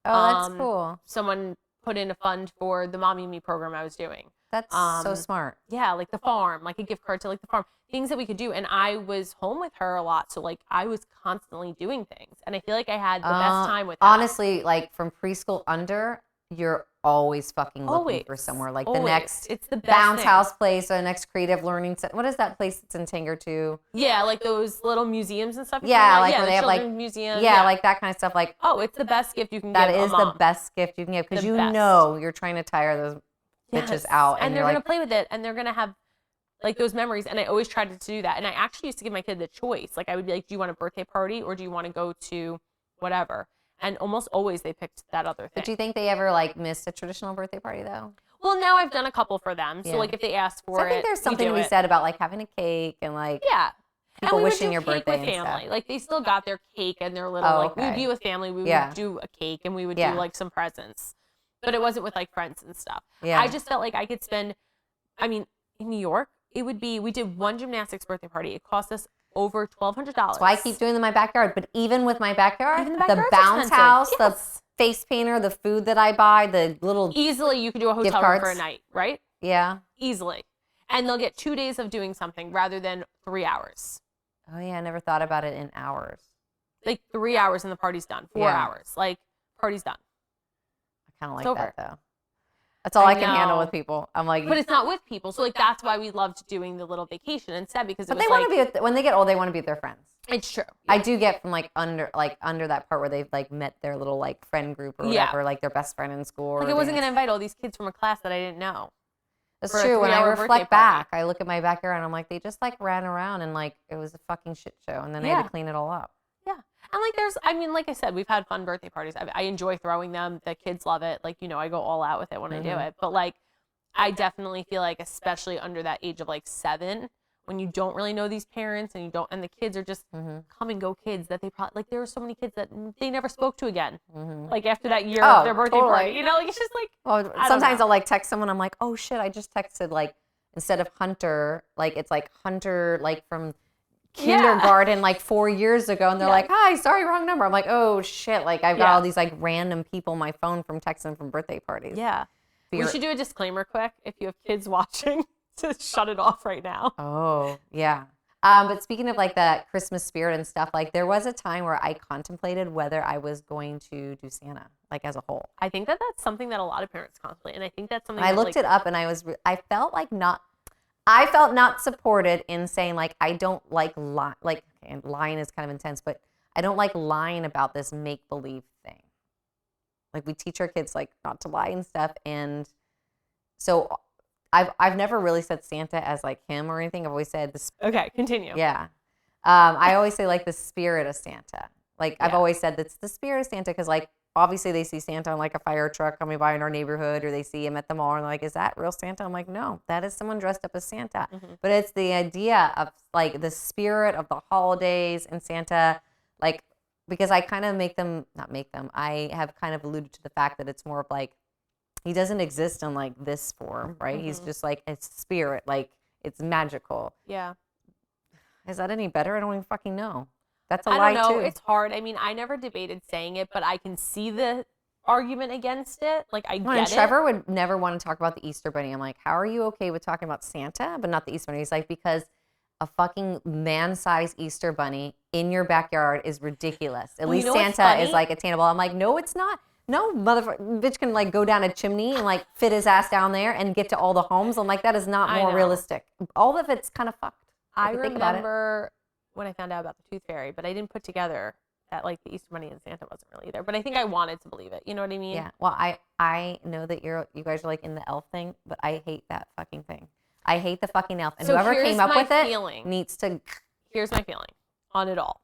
Oh, that's cool.
Someone put in a fund for the Mommy and Me program I was doing.
That's so smart.
Yeah, like the farm, like a gift card to like the farm. Things that we could do. And I was home with her a lot. So like I was constantly doing things. And I feel like I had the best time with that.
Honestly, like from preschool under, you're always fucking looking for somewhere. Like the next
it's the best
bounce
thing.
house place, or the next creative learning center. What is that place that's in Tanger too?
Yeah, like those little museums and stuff.
Yeah, like where they have like
museum.
Yeah, like that kind of stuff. Like,
oh, it's the best gift you can
that
give.
That is the best gift you can give, because you know you're trying to tire those bitches out,
and they're gonna play with it, and they're gonna have like those memories. And I always tried to do that. And I actually used to give my kid the choice. Like I would be like, do you want a birthday party, or do you want to go to whatever? And almost always they picked that other thing.
But do you think they ever like missed a traditional birthday party though?
Well, now I've done a couple for them. So like if they ask for it,
I think there's something to be said about like having a cake and like people wishing your birthday
with
and
family.
stuff.
like they still got their cake and their little we'd be with family. We would do a cake and we would do like some presents, but it wasn't with like friends and stuff. I just felt like I could spend. I mean, in New York, it would be. We did one gymnastics birthday party. It cost us over $1,200.
So I keep doing them in my backyard. But even with my backyard, the
backyard's
bounce house,
expensive.
the face painter, the food that I buy, the little
easily you could do a hotel room for a night, right?
Yeah.
Easily. And they'll get 2 days of doing something rather than 3 hours.
Oh yeah, I never thought about it in hours.
Like 3 hours and the party's done. 4 hours. Like party's done.
I kind of like that though. That's all I can handle with people. I'm like,
but it's not with people. So like that's why we loved doing the little vacation instead, because
but they want to be with, when they get old, they want to be with their friends.
It's true.
I do get from like under that part where they've like met their little like friend group or whatever, like their best friend in school.
Like I wasn't gonna invite all these kids from a class that I didn't know.
That's true. When I reflect back, I look at my backyard and I'm like, they just like ran around and like it was a fucking shit show, and then I had to clean it all up.
Yeah. And like I mean, like I said, we've had fun birthday parties. I enjoy throwing them. The kids love it. Like, you know, I go all out with it when I do it. But like, I definitely feel like, especially under that age of like 7, when you don't really know these parents and the kids are just come and go kids that they probably, like there were so many kids that they never spoke to again. Like after that year of their birthday party, you know, like it's just like,
sometimes I'll like text someone. I'm like, oh shit, I just texted like, instead of Hunter, like it's like Hunter, like from kindergarten, like 4 years ago. And they're like, hi, sorry, wrong number. I'm like, oh shit. Like I've got all these like random people on my phone from texting from birthday parties.
Yeah. We should do a disclaimer quick. If you have kids watching, to shut it off right now.
Oh, yeah. But speaking of like that Christmas spirit and stuff, like there was a time where I contemplated whether I was going to do Santa, like as a whole.
I think that that's something that a lot of parents contemplate. And I think that's something
I looked it up and I felt not supported in saying like, I don't like and lying is kind of intense, but I don't like lying about this make-believe thing. Like we teach our kids like not to lie and stuff. And so I've never really said Santa as like him or anything. I've always said this.
Okay, continue.
Yeah. I always say like the spirit of Santa. Like I've always said that's the spirit of Santa, because like obviously they see Santa on like a fire truck coming by in our neighborhood, or they see him at the mall and they're like, is that real Santa? I'm like, no, that is someone dressed up as Santa. But it's the idea of like the spirit of the holidays and Santa, like, because I kind of I have kind of alluded to the fact that it's more of like, He doesn't exist in like this form, right? He's just like a spirit, like it's magical.
Yeah.
Is that any better? I don't even fucking know. That's a
I
lie
don't know.
too.
It's hard. I mean, I never debated saying it, but I can see the argument against it. Like, I get it.
Trevor would never want to talk about the Easter Bunny. I'm like, how are you okay with talking about Santa, but not the Easter Bunny? He's like, because a fucking man-sized Easter Bunny in your backyard is ridiculous. At least Santa is like attainable. I'm like, no, it's not. No, motherfucker, bitch can like go down a chimney and like fit his ass down there and get to all the homes. I'm like, that is not more realistic. All of it's kind of fucked.
I remember when I found out about the Tooth Fairy, but I didn't put together that like the Easter Bunny and Santa wasn't really there. But I think I wanted to believe it. You know what I mean?
Yeah. Well, I know that you guys are like in the elf thing, but I hate that fucking thing. I hate the fucking elf. And
so
whoever came up with it needs to.
Here's my feeling on it all.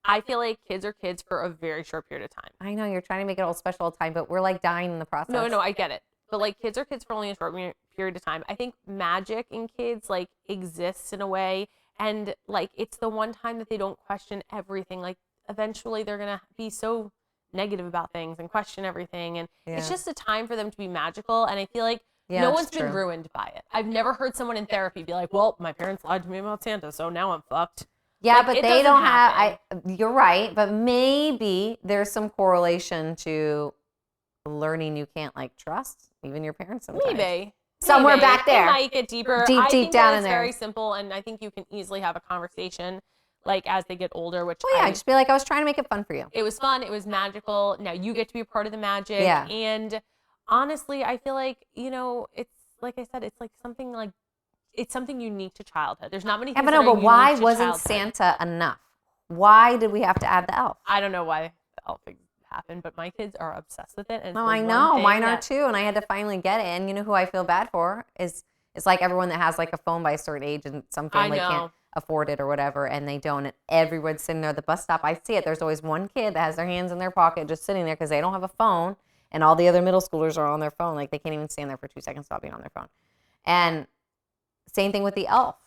I feel like kids are kids for a very short period of time.
I know you're trying to make it all special all the time, but we're like dying in the process.
No, I get it. But like kids are kids for only a short period of time. I think magic in kids like exists in a way, and like it's the one time that they don't question everything. Like eventually they're gonna be so negative about things and question everything, and it's just a time for them to be magical. And I feel like no one's been ruined by it. I've never heard someone in therapy be like, "Well, my parents lied to me about Santa, so now I'm fucked."
Yeah,
like,
but they don't have. You're right, but maybe there's some correlation to learning you can't like trust even your parents sometimes.
Maybe
somewhere back there.
It might get deeper.
Deep down in there.
It's very simple, and I think you can easily have a conversation like as they get older. Which
just be like, I was trying to make it fun for you.
It was fun. It was magical. Now you get to be a part of the magic. Yeah. And honestly, I feel like it's like I said, it's like something like. It's something unique to childhood. There's not many things
but why wasn't Santa enough? Why did we have to add the elf?
I don't know why the elf happened, but my kids are obsessed with it. And
no, I know. Mine are too, and I had to finally get it. And you know who I feel bad for is it's like everyone that has like a phone by a certain age and some family can't afford it or whatever, and they don't. And everyone's sitting there at the bus stop. I see it. There's always one kid that has their hands in their pocket just sitting there because they don't have a phone, and all the other middle schoolers are on their phone. Like they can't even stand there for 2 seconds without being on their phone. And same thing with the elf.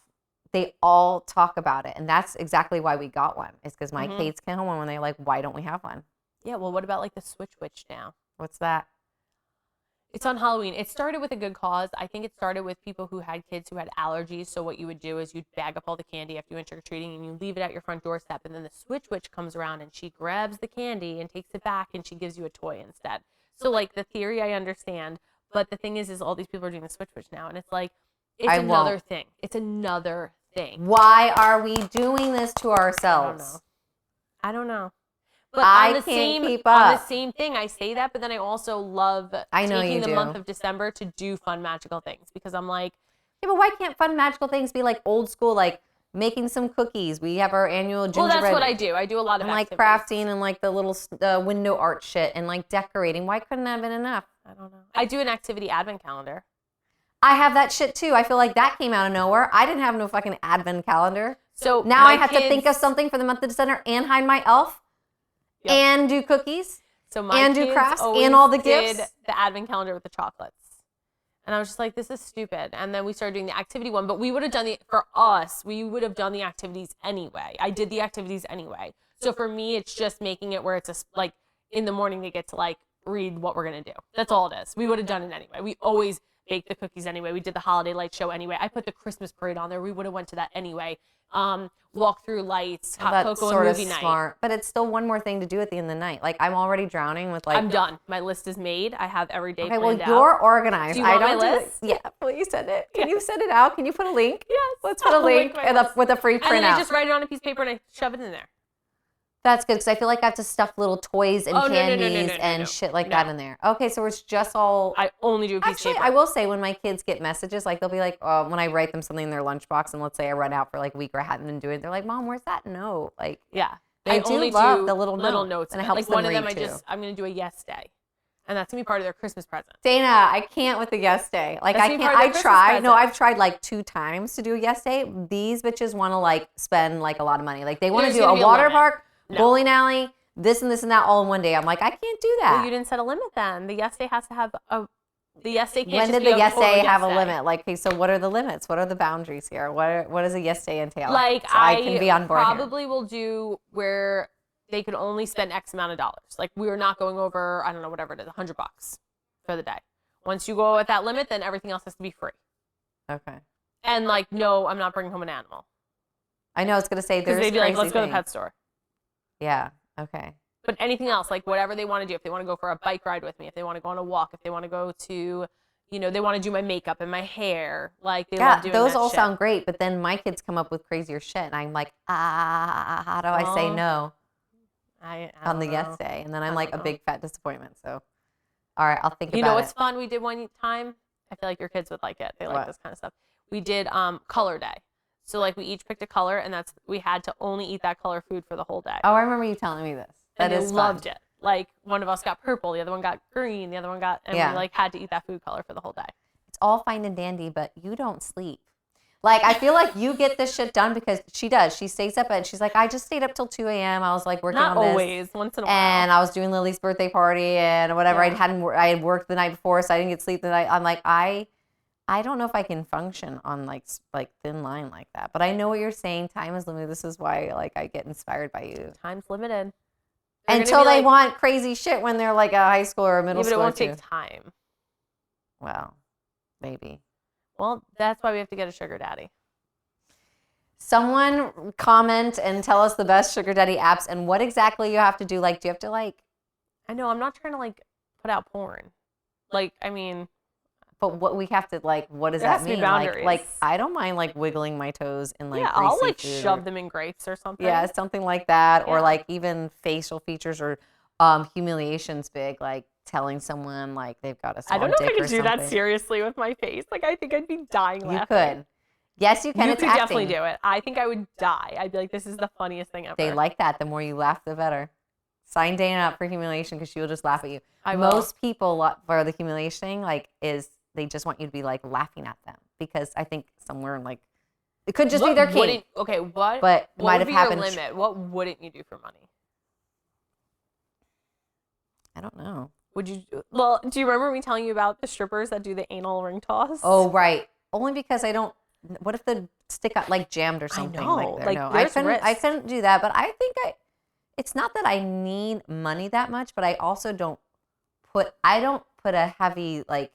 They all talk about it. And that's exactly why we got one. Is because my kids came home when they're like, why don't we have one?
Yeah, well, what about like the Switch Witch now?
What's that?
It's on Halloween. It started with a good cause. I think it started with people who had kids who had allergies. So what you would do is you'd bag up all the candy after you went trick-or-treating and you leave it at your front doorstep. And then the Switch Witch comes around and she grabs the candy and takes it back and she gives you a toy instead. So like the theory I understand. But the thing is all these people are doing the Switch Witch now. And it's like, it's another thing. It's another thing.
Why are we doing this to ourselves?
I don't know. But
I can't keep up.
On the same thing, I say that, but then I also love taking the month of December to do fun magical things because I'm like,
yeah, but why can't fun magical things be like old school, like making some cookies? We have our annual gingerbread.
Well, that's what I do. I do a lot of
like crafting and like the little window art shit and like decorating. Why couldn't that have been enough?
I don't know. I do an activity advent calendar.
I have that shit too. I feel like that came out of nowhere. I didn't have no fucking advent calendar.
So
now I have to think of something for the month of December and hide my elf and do cookies and do crafts and all the gifts.
Did the advent calendar with the chocolates. And I was just like, this is stupid. And then we started doing the activity one, but we would have done we would have done the activities anyway. I did the activities anyway. So for me, it's just making it where it's like in the morning they get to like read what we're going to do. That's all it is. We would have done it anyway. We always bake the cookies anyway. We did the holiday light show anyway. I put the Christmas parade on there. We would have went to that anyway. Walk through lights, hot cocoa, and movie night.
Smart. But it's still one more thing to do at the end of the night. Like I'm already drowning with like.
I'm done. My list is made. I have every day planned out.
Okay, well you're organized.
Do you want my list?
Yeah, please send it. Can you send it out? Can you put a link?
Yes.
Let's put a link with a free printout.
And then I just write it on a piece of paper and I shove it in there.
That's good because I feel like I have to stuff little toys and candies and shit like that in there. Okay, so it's just all.
I only do a piece of paper.
I will say when my kids get messages, like they'll be like, when I write them something in their lunchbox, and let's say I run out for like a week or I hadn't been doing it, they're like, "Mom, where's that note?" Like,
yeah,
they do love the little notes,
and
it helps
like
them
one of
read
them,
too.
I'm gonna do a yes day, and that's gonna be part of their Christmas present.
Dana, I can't with the yes day. Like I can't. I tried. No, I've tried like 2 times to do a yes day. These bitches want to like spend like a lot of money. Like they want to do a water park. Bowling alley, this and that all in one day. I'm like, I can't do that.
Well, you didn't set a limit then. The yes day has to have the yes day can't
When
just
did the yes day have a
day.
limit? Like, okay, so what are the limits? What are the boundaries here? What does a yes day entail?
Like,
so I can be on board
probably
here.
will do where they could only spend X amount of dollars. Like, we are not going over, I don't know, whatever it is, $100 for the day. Once you go at that limit, then everything else has to be free.
Okay.
And like, no, I'm not bringing home an animal.
I know I was going to say there's
they'd be like, let's go to the pet store.
Yeah. Okay.
But anything else, like whatever they want to do, if they want to go for a bike ride with me, if they want to go on a walk, if they want to go to, they want to do my makeup and my hair, like they love doing
those
that
all
shit.
sound great, but then my kids come up with crazier shit, and I'm like, how do I say no
I
on the yes day? And then I'm like a big fat disappointment. So, all right, I'll think about it.
You know what's fun? We did one time. I feel like your kids would like it. They like this kind of stuff. We did color day. So like we each picked a color, and we had to only eat that color food for the whole day.
Oh, I remember you telling me this.
And they loved it. Like one of us got purple, the other one got green, the other one got, and we like had to eat that food color for the whole day.
It's all fine and dandy, but you don't sleep. Like, I feel like you get this shit done because she does. She stays up and she's like, I just stayed up till 2 a.m. I was like working on this.
Not always, once in a while.
And I was doing Lily's birthday party and whatever.
Yeah.
I had worked the night before, so I didn't get sleep the night. I'm like, I don't know if I can function on like thin line like that. But I know what you're saying. Time is limited. This is why like I get inspired by you.
Time's limited.
Until they want crazy shit when they're like a high school or a middle school.
But it won't take time.
Well, maybe.
Well, that's why we have to get a sugar daddy.
Someone comment and tell us the best sugar daddy apps and what exactly you have to do. Like, do you have to like...
I know, I'm not trying to like put out porn. Like, I mean...
But what we have to like, what does that mean? Like, I don't mind like wiggling my toes in like
I'll like shove them in grapes or something.
Yeah, something like that. Yeah. Or like even facial features or humiliation's big. Like telling someone like they've got a small dick or something.
I don't know if I could do that seriously with my face. Like I think I'd be dying laughing.
You could. Yes, you can.
You could definitely do it. I think I would die. I'd be like, this is the funniest thing ever.
They like that. The more you laugh, the better. Sign Dana up for humiliation because she will just laugh at you.
I will.
Most people for the humiliation thing like is they just want you to be like laughing at them because I think somewhere in like it could just be their kink.
Okay, what?
But
what
might
would
have
be
happened.
Your limit? What wouldn't you do for money?
I don't know.
Would you? Well, do you remember me telling you about the strippers that do the anal ring toss?
Oh right. Only because I don't. What if the stick got like jammed or something?
I know.
Like no, I couldn't do that. But I think it's not that I need money that much, but I also don't put a heavy like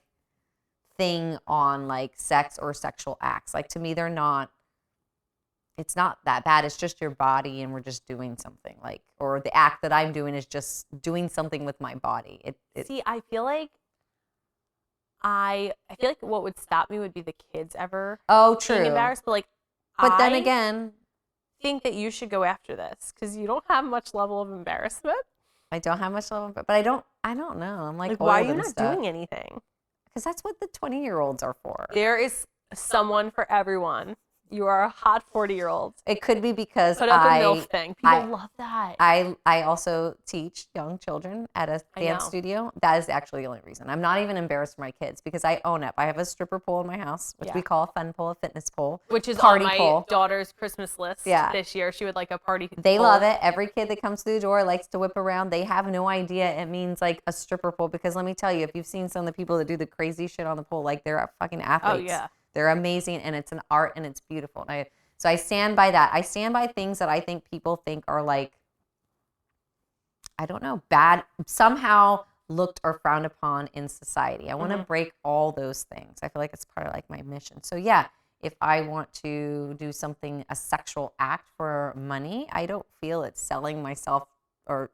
thing on like sex or sexual acts. Like to me, it's not that bad. It's just your body and we're just doing something like, or the act that I'm doing is just doing something with my body.
See, I feel like what would stop me would be the kids ever being embarrassed. But
then again,
think that you should go after this because you don't have much level of embarrassment.
I don't have much level, but I don't know. I'm like
why are you not doing anything?
Because that's what the 20-year-olds are for.
There is someone for everyone. You are a hot 40-year-old.
It could be because
put up a MILF thing. People love that.
I also teach young children at a dance studio. That is actually the only reason. I'm not even embarrassed for my kids because I own it. I have a stripper pole in my house, which we call a fun pole, a fitness pole.
Which is
party
on my
pole.
daughter's Christmas list this year. She would like a party
They
pole.
love it. Every kid that comes through the door likes to whip around. They have no idea it means like a stripper pole because let me tell you, if you've seen some of the people that do the crazy shit on the pole, like they're fucking athletes.
Oh, yeah.
They're amazing and it's an art and it's beautiful. And so I stand by that. I stand by things that I think people think are like, I don't know, bad, somehow looked or frowned upon in society. I want to break all those things. I feel like it's part of like my mission. So yeah, if I want to do something, a sexual act for money, I don't feel it's selling myself or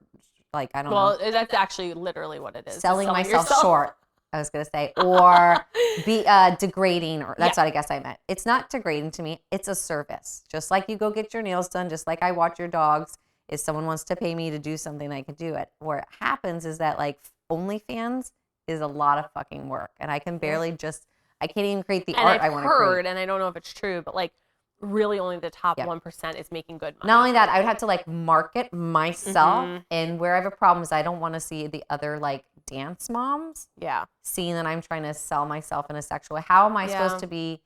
like, I don't know.
Well, that's actually literally what it is.
Selling myself short. I was going to say, or be degrading, or that's what I guess I meant. It's not degrading to me. It's a service. Just like you go get your nails done, just like I watch your dogs. If someone wants to pay me to do something, I can do it. Where it happens is that like OnlyFans is a lot of fucking work. And I can barely I can't even create the art I want to create.
And I don't know if it's true, but like really only the top 1% is making good money.
Not only that, I would have to like market myself. And where I have a problem is I don't want to see the other like dance moms seeing that I'm trying to sell myself in a sexual way. How am I supposed to be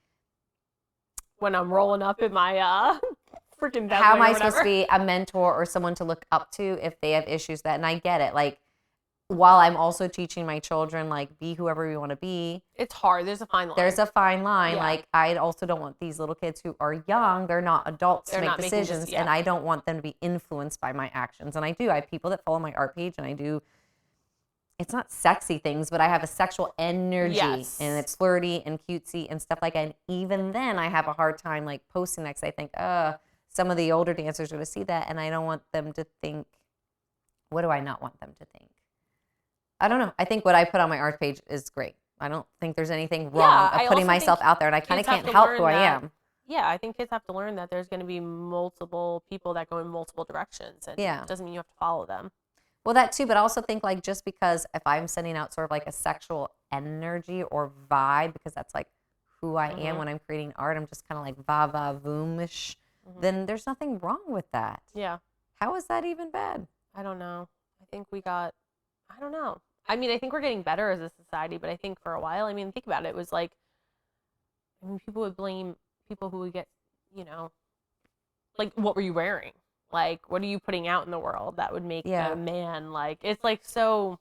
when I'm rolling up in my freaking Bentley?
How am I supposed to be a mentor or someone to look up to if they have issues and I get it. Like while I'm also teaching my children, like, be whoever you want to be.
It's hard. There's a fine line.
There's a fine line. Yeah. Like, I also don't want these little kids who are young. They're not adults to make decisions. And I don't want them to be influenced by my actions. And I do. I have people that follow my art page, and I do it's not sexy things, but I have a sexual energy and it's flirty and cutesy and stuff like that. And even then I have a hard time like posting that because I think, some of the older dancers are going to see that. And I don't want them to think, what do I not want them to think? I don't know. I think what I put on my art page is great. I don't think there's anything wrong of putting myself out there, and I kind of can't help who I am.
Yeah, I think kids have to learn that there's going to be multiple people that go in multiple directions, and it doesn't mean you have to follow them.
Well, that too, but I also think like just because if I'm sending out sort of like a sexual energy or vibe, because that's like who I am when I'm creating art, I'm just kind of like va-va-voom-ish, then there's nothing wrong with that.
Yeah.
How is that even bad?
I don't know. I don't know. I mean, I think we're getting better as a society, but I think for a while, I mean, think about it. It was like, I mean, people would blame people who would get, like, what were you wearing? Like, what are you putting out in the world that would make a man, like, it's like so.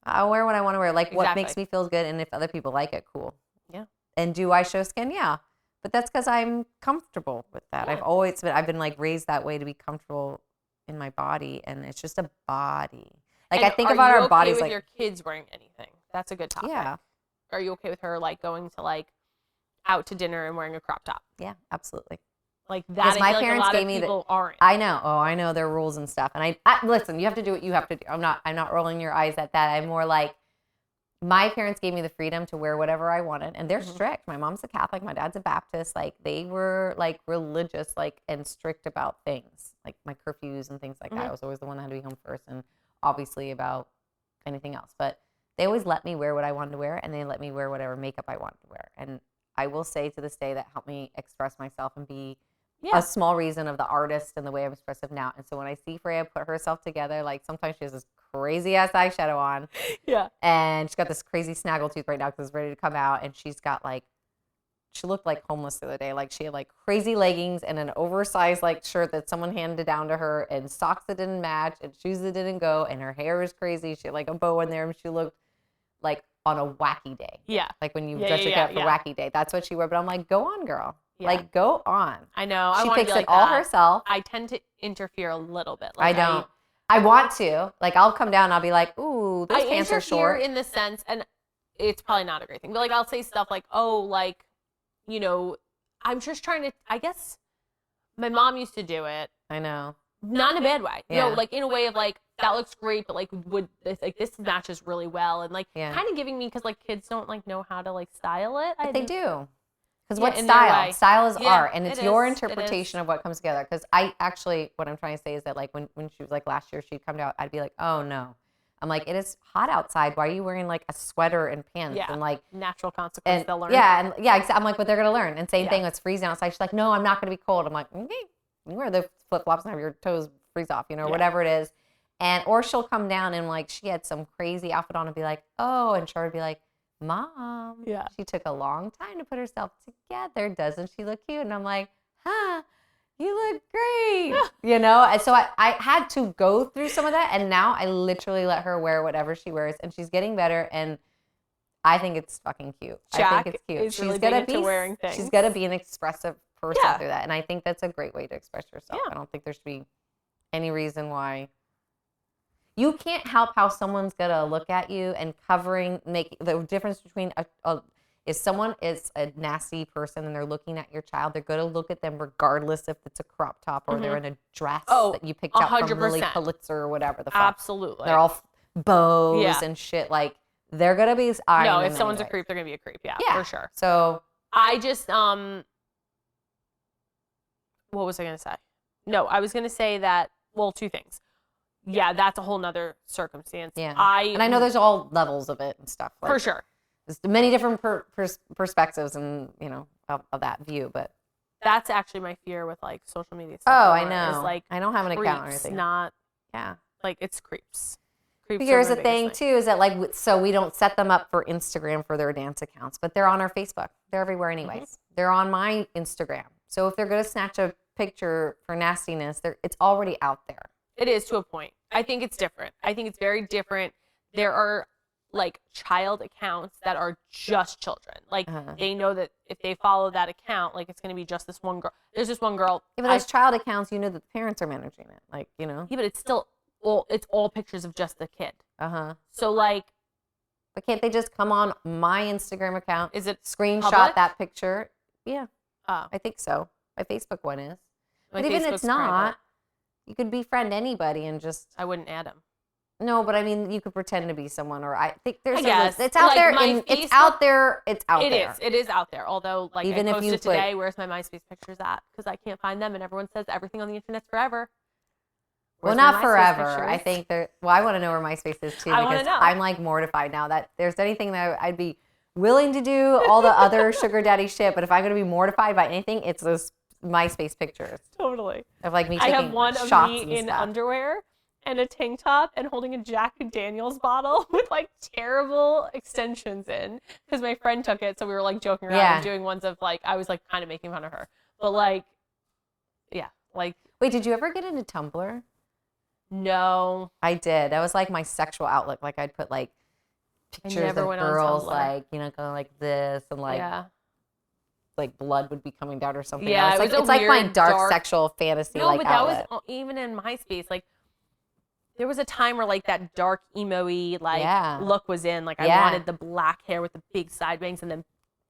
I'll wear what I want to wear, like what makes me feel good, and if other people like it, cool.
Yeah.
And do I show skin? Yeah. But that's because I'm comfortable with that. Yeah. I've been like raised that way to be comfortable in my body, and it's just a body. Like, and I think about our bodies like.
Are you okay with your kids wearing anything? That's a good topic.
Yeah.
Are you okay with her like going to like out to dinner and wearing a crop top?
Yeah, absolutely.
Like that. Because my parents gave me that. Aren't.
I know. Oh, I know their rules and stuff. And I listen. You have to do what you have to do. I'm not rolling your eyes at that. I'm more like, my parents gave me the freedom to wear whatever I wanted, and they're strict. My mom's a Catholic. My dad's a Baptist. Like they were like religious, like and strict about things, like my curfews and things like that. I was always the one that had to be home first, and obviously about anything else. But they always let me wear what I wanted to wear, and they let me wear whatever makeup I wanted to wear. And I will say to this day that helped me express myself and be a small reason of the artist and the way I'm expressive now. And so when I see Freya put herself together, like sometimes she has this crazy ass eyeshadow on.
Yeah.
And she's got this crazy snaggletooth right now because it's ready to come out. And she's got like, she looked like homeless the other day. Like she had like crazy leggings and an oversized like shirt that someone handed down to her, and socks that didn't match and shoes that didn't go. And her hair was crazy. She had like a bow in there, and she looked like on a wacky day.
Yeah.
Like when you dress your up for wacky day. That's what she wore. But I'm like, go on, girl. Yeah. Like, go on.
I know.
She picks it all herself.
I tend to interfere a little bit.
Like, I don't. I want to. Like, I'll come down and I'll be like, ooh, those pants are short.
I interfere in the sense, and it's probably not a great thing, but like I'll say stuff like, oh, like, I'm just trying to, I guess my mom used to do it.
I know.
Not in a bad way. Yeah. Like in a way of like, that looks great, but like this matches really well, and like kind of giving me, because like kids don't like know how to like style it.
But they do. Because what's style? Style is art, and it's your interpretation of what comes together. Because I actually, what I'm trying to say is that like when she was like last year, she'd come out, I'd be like, oh no. I'm like, it is hot outside. Why are you wearing like a sweater and pants? Yeah. And like
natural consequence, they'll learn.
Yeah, I'm like, but they're gonna learn. And same thing, it's freezing outside. She's like, no, I'm not gonna be cold. I'm like, okay, you wear the flip flops and have your toes freeze off, whatever it is. And or she'll come down and like she had some crazy outfit on and be like, oh, and Char would be like, Mom, she took a long time to put herself together. Doesn't she look cute? And I'm like, huh, you look great. And so I had to go through some of that. And now I literally let her wear whatever she wears. And she's getting better. And I think it's fucking cute. I think it's cute.
She's really gonna be wearing things.
She's got to be an expressive person through that. And I think that's a great way to express yourself. I don't think there should be any reason why. You can't help how someone's going to look at you, and make the difference between if someone is a nasty person and they're looking at your child, they're going to look at them regardless if it's a crop top or they're in a dress that you picked out 100%. From Lily Pulitzer or whatever the fuck.
Absolutely.
They're all bows and shit. Like, they're going to be eyeing them.
No, if someone's a creep, they're going to be a creep. Yeah, for sure.
So
I just, what was I going to say? No, I was going to say that, well, two things. Yeah, that's a whole nother circumstance.
Yeah. And I know there's all levels of it and stuff. Like,
for sure.
There's many different perspectives and, of that view, but.
That's actually my fear with, like, social media stuff.
Oh, I know. Is, like, I don't have an account or anything.
Not, like, it's creeps.
But here's the thing, too, is that, like, so we don't set them up for Instagram for their dance accounts, but they're on our Facebook. They're everywhere anyways. Mm-hmm. They're on my Instagram. So if they're going to snatch a picture for nastiness, it's already out there.
It is, to a point. I think it's different. I think it's very different. There are like child accounts that are just children. Like they know that if they follow that account, like it's going to be just this one girl. There's this one girl.
Yeah, but those child accounts, that the parents are managing it. Like,
Yeah, but it's still it's all pictures of just the kid. So like,
but can't they just come on my Instagram account?
Is it
screenshot
public?
that picture? Yeah.
Oh,
I think so. My Facebook one is.
my
But even if
Facebook's
it's not,
private.
you could befriend anybody and just.
I wouldn't add him.
No, but I mean, you could pretend to be someone, or I think there's.
I guess.
It's out
Like,
there.
my
It's out there. It's out
It
there.
is. It is out there. Although, like,
Even
I
if you
posted
put-
today, where's my MySpace pictures at? Because I can't find them, and everyone says everything on the internet's forever.
Well,
Where's my
not
MySpace
forever.
pictures?
I think there. Well, I want to know where MySpace is too,
I wanna
because
know.
I'm like mortified now that there's anything that I'd be willing to do all the other sugar daddy shit, but if I'm gonna be mortified by anything, it's those MySpace pictures
Totally.
of like me
I
taking
have one of
shots
me
and
in
stuff.
underwear and a tank top and holding a Jack Daniels bottle with like terrible extensions in because my friend took it, so we were like joking around and doing ones of like I was like kind of making fun of her, but like, yeah, like.
Wait, did you ever get into Tumblr?
No.
I did. That was like my sexual outlet. Like I'd put like pictures of
never went on
girls,
Tumblr.
like kind of like this, and like
Yeah.
like blood would be coming down or something.
Yeah,
it's
it
like
was a
it's like my
weird,
dark sexual fantasy.
No,
like
but that
outlet.
was even in MySpace. Like, there was a time where like that dark emo-y like look was in. Like I wanted the black hair with the big side bangs and then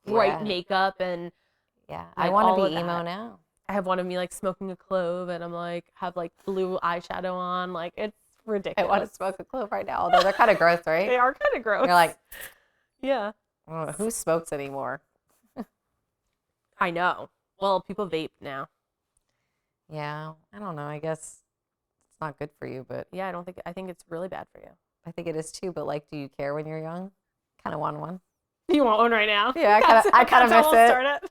bright makeup and
I
like,
want
all
to
of
be
that.
emo now.
I have one of me like smoking a clove and I'm like have like blue eyeshadow on. Like it's ridiculous.
I want to smoke a clove right now, although they're kind of gross, right?
They are kind of gross.
You're like,
yeah.
Who smokes anymore?
I know. Well, people vape now.
Yeah, I don't know. I guess it's not good for you, but
Yeah, I think it's really bad for you.
I think it is too. But like, do you care when you're young? Kind of want one.
You want one right now?
Yeah, I kind of miss it.
it.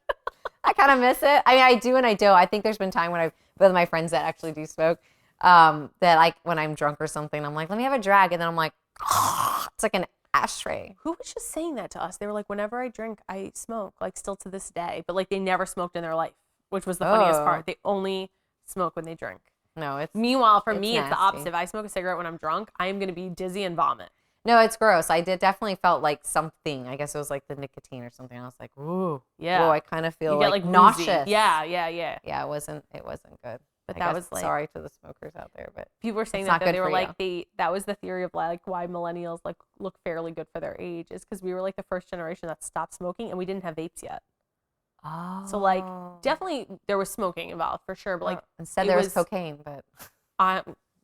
I kind of miss it. I mean, I do and I don't. I think there's been time when I've with my friends that actually do smoke. That like when I'm drunk or something, I'm like, let me have a drag, and then I'm like, it's like an ashtray.
Who was just saying that to us? They were like, whenever I drink, I smoke, like still to this day. But like they never smoked in their life, which was the funniest part. They only smoke when they drink.
No, it's
Meanwhile, for
it's
me, it's the
nasty.
opposite. If I smoke a cigarette when I'm drunk, I am going to be dizzy and vomit.
No, it's gross. I definitely felt like something. I guess it was like the nicotine or something. I was like, ooh,
Yeah.
Whoa, I kind of feel
You
like
get like
nauseous.
woozy. Yeah.
Yeah, it wasn't good.
But
I
that
guess
was like
sorry to the smokers out there, but
people were saying
it's not
that
good
they were
for
like that was the theory of like why millennials like look fairly good for their age is because we were like the first generation that stopped smoking and we didn't have vapes yet.
oh,
So like definitely there was smoking involved for sure, but like
instead
it
there was
was-
cocaine, but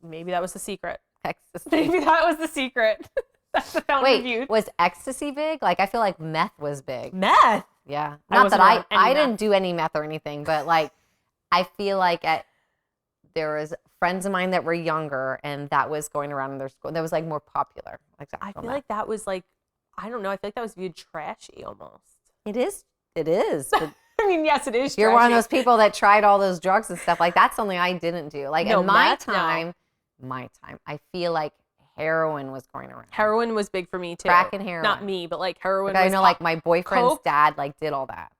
maybe that was the secret.
ecstasy.
Maybe that was the secret. That's the fountain of
Wait,
youth.
was ecstasy big? Like I feel like meth was big.
Meth.
Yeah,
I
not
wasn't
that
around any
I
meth.
didn't do any meth or anything, but like I feel like there was friends of mine that were younger, and that was going around in their school. That was like more popular. Like
I feel like that was like I don't know. I feel like that was viewed trashy almost.
it is. It is. But
I mean, yes, it is.
you're one of
trashy.
those people that tried all those drugs and stuff. Like that's something I didn't do. Like
No,
in my
meth, no.
time, I feel like heroin was going around.
Heroin was big for me too.
Crack and heroin.
Not me, but like heroin.
Like, I
was
know, like my boyfriend's
Coke?
dad, like did all that.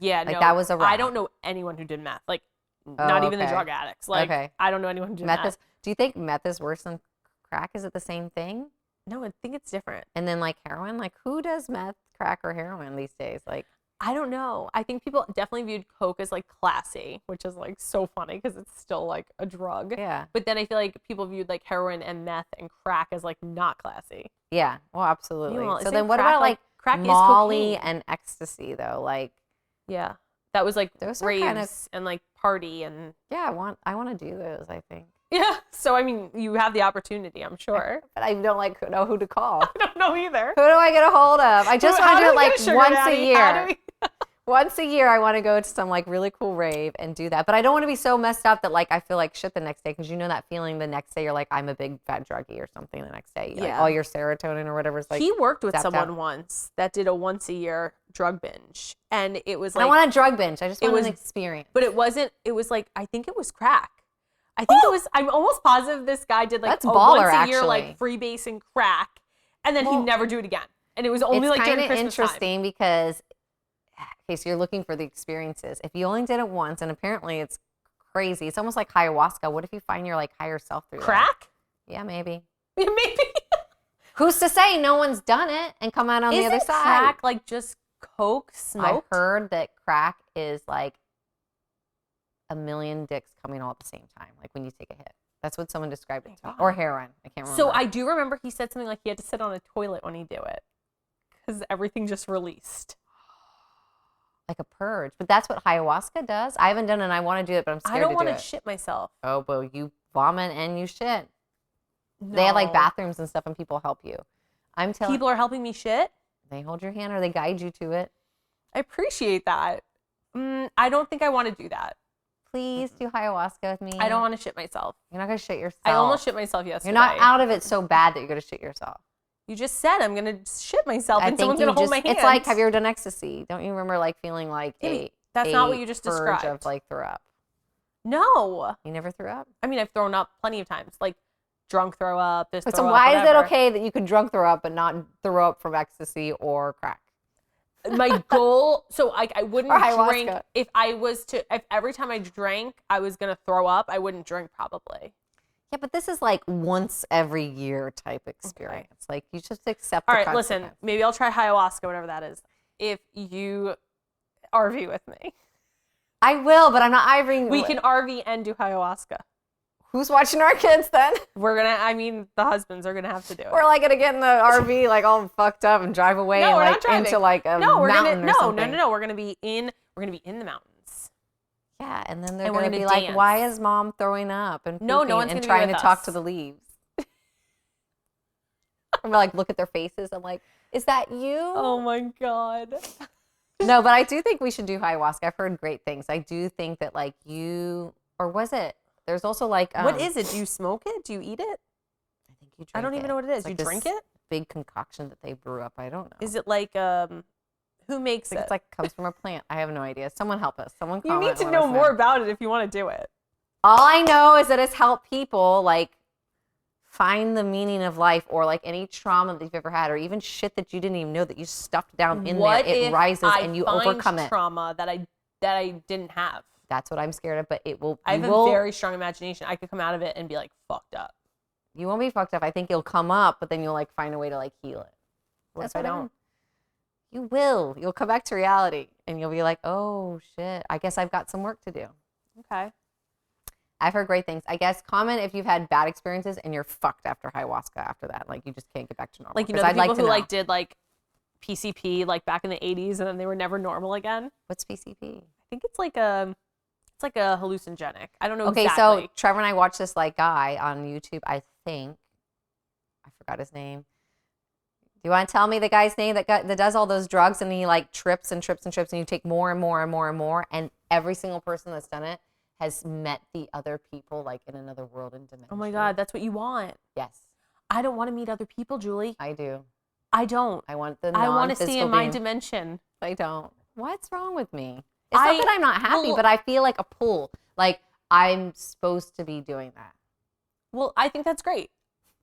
Yeah,
like,
no,
that was a
I
wrap.
don't know anyone who did meth. Like, not even the
okay.
drug addicts. Like,
Okay.
I don't know anyone who did
Meth
meth.
is. Do you think meth is worse than crack? Is it the same thing?
No, I think it's different.
And then like heroin, like who does meth, crack, or heroin these days? Like
I don't know. I think people definitely viewed Coke as like classy, which is like so funny because it's still like a drug.
yeah,
But then I feel like people viewed like heroin and meth and crack as like not classy.
yeah. Well, absolutely.
Meanwhile,
So
isn't
then what
crack,
about like
crack is
Molly
cocaine.
and ecstasy though? Like
Yeah, that was like
Those are
raves
kind of-
and like party and
yeah, I want to do those. I think,
yeah. So I mean, you have the opportunity, I'm sure.
but I don't like know who to call.
I don't know either.
Who do I get a hold of? I just want to do it like once a
How
year.
do we-
Once a year, I want to go to some like really cool rave and do that. But I don't want to be so messed up that like I feel like shit the next day, because you know that feeling the next day you're like, I'm a big fat druggie or something the next day. Like,
Yeah.
all your serotonin or whatever is like.
He worked with
zapped
someone
out.
once that did a once a year drug binge, and it was
I
like,
don't want a drug binge. I just
it
want
was-
an experience.
but it wasn't. It was like I think it was crack. I think it was. I'm almost positive this guy did like
That's
a
baller,
once a year
actually.
like freebase and crack, and then
Well,
he'd never do it again. And it was only
it's
like during
kind of
Christmas time.
interesting because, okay, so you're looking for the experiences. If you only did it once, and apparently it's crazy. It's almost like ayahuasca. What if you find your like higher self through that?
Crack?
Yeah, maybe.
Maybe.
Who's to say no one's done it and come out on the other
Isn't
side?
crack like just coke smoked?
I heard that crack is like a million dicks coming all at the same time, like when you take a hit. That's what someone described it to me. Or heroin. I can't remember.
So I do remember he said something like he had to sit on a toilet when he do it because everything just released.
Like a purge. But that's what ayahuasca does. I haven't done it and I want to do it, but I'm scared to do it.
I don't want to shit myself.
Oh, but you vomit and you shit.
No.
They have like bathrooms and stuff and people help you. I'm telling
people are helping me shit?
They hold your hand or they guide you to it.
I appreciate that. I don't think I want to do that.
Please do ayahuasca with me.
I don't want to shit myself.
You're not going to shit yourself.
I almost shit myself yesterday.
You're not out of it so bad that you're going to shit yourself.
You just said I'm going to shit myself and someone's going to hold my hand.
It's like, have you ever done ecstasy? Don't you remember like feeling like
that's not what you just described.
Of like throw up.
No.
You never threw up?
I mean, I've thrown up plenty of times. Like drunk throw up,
so why is it okay that you could drunk throw up but not throw up from ecstasy or crack?
My goal, so I wouldn't drink if every time I drank, I was going to throw up, I wouldn't drink probably.
Yeah, but this is like once every year type experience. Okay. Like you just accept.
All right, listen, maybe I'll try ayahuasca, whatever that is. If you RV with me.
I will, but I'm not RVing.
We can RV and do ayahuasca.
Who's watching our kids then?
The husbands are gonna have to do it.
We're like gonna get in the RV like all fucked up and drive away and like into like a mountain or something.
No. We're gonna be in the mountains.
Yeah, and then they're gonna be dance. Like, why is mom throwing up and
no one's
and
gonna
trying
be with
to talk
us.
to the leaves? I'm like look at their faces. I'm like, is that you?
Oh my God.
No, but I do think we should do ayahuasca. I've heard great things. I do think that like or was it? There's also like
what is it? Do you smoke it? Do you eat it?
I think you drink
I don't even know what it is.
Like
you drink it?
Big concoction that they brew up. I don't know.
Is it like who makes it?
It's like comes from a plant. I have no idea. Someone help us. Someone
comment. You need to know more about it if you want to do it.
All I know is that it's helped people like find the meaning of life or like any trauma that you've ever had or even shit that you didn't even know that you stuffed down in there. It rises and you overcome it.
Trauma that I didn't have.
That's what I'm scared of, but it will.
I have a very strong imagination. I could come out of it and be like fucked up.
You won't be fucked up. I think you'll come up, but then you'll like find a way to like heal it. What if I don't? You will. You'll come back to reality and you'll be like, oh shit, I guess I've got some work to do.
Okay.
I've heard great things. I guess comment if you've had bad experiences and you're fucked after ayahuasca after that. Like you just can't get back to normal.
Like, you know, the people who like did like PCP like back in the 80s and then they were never normal again.
What's PCP?
I think it's like a hallucinogenic. I don't know
exactly. Okay, so Trevor and I watched this like guy on YouTube, I think. I forgot his name. Do you want to tell me the guy's name that does all those drugs and he like trips and trips and trips and you take more and more and more and more and every single person that's done it has met the other people like in another world and dimension.
Oh my God, that's what you want.
Yes.
I don't want to meet other people, Julie.
I do.
I don't.
I want the
I want to stay in my dimension.
I don't. What's wrong with me? It's not that I'm not happy, but I feel like a pull. Like I'm supposed to be doing that.
Well, I think that's great.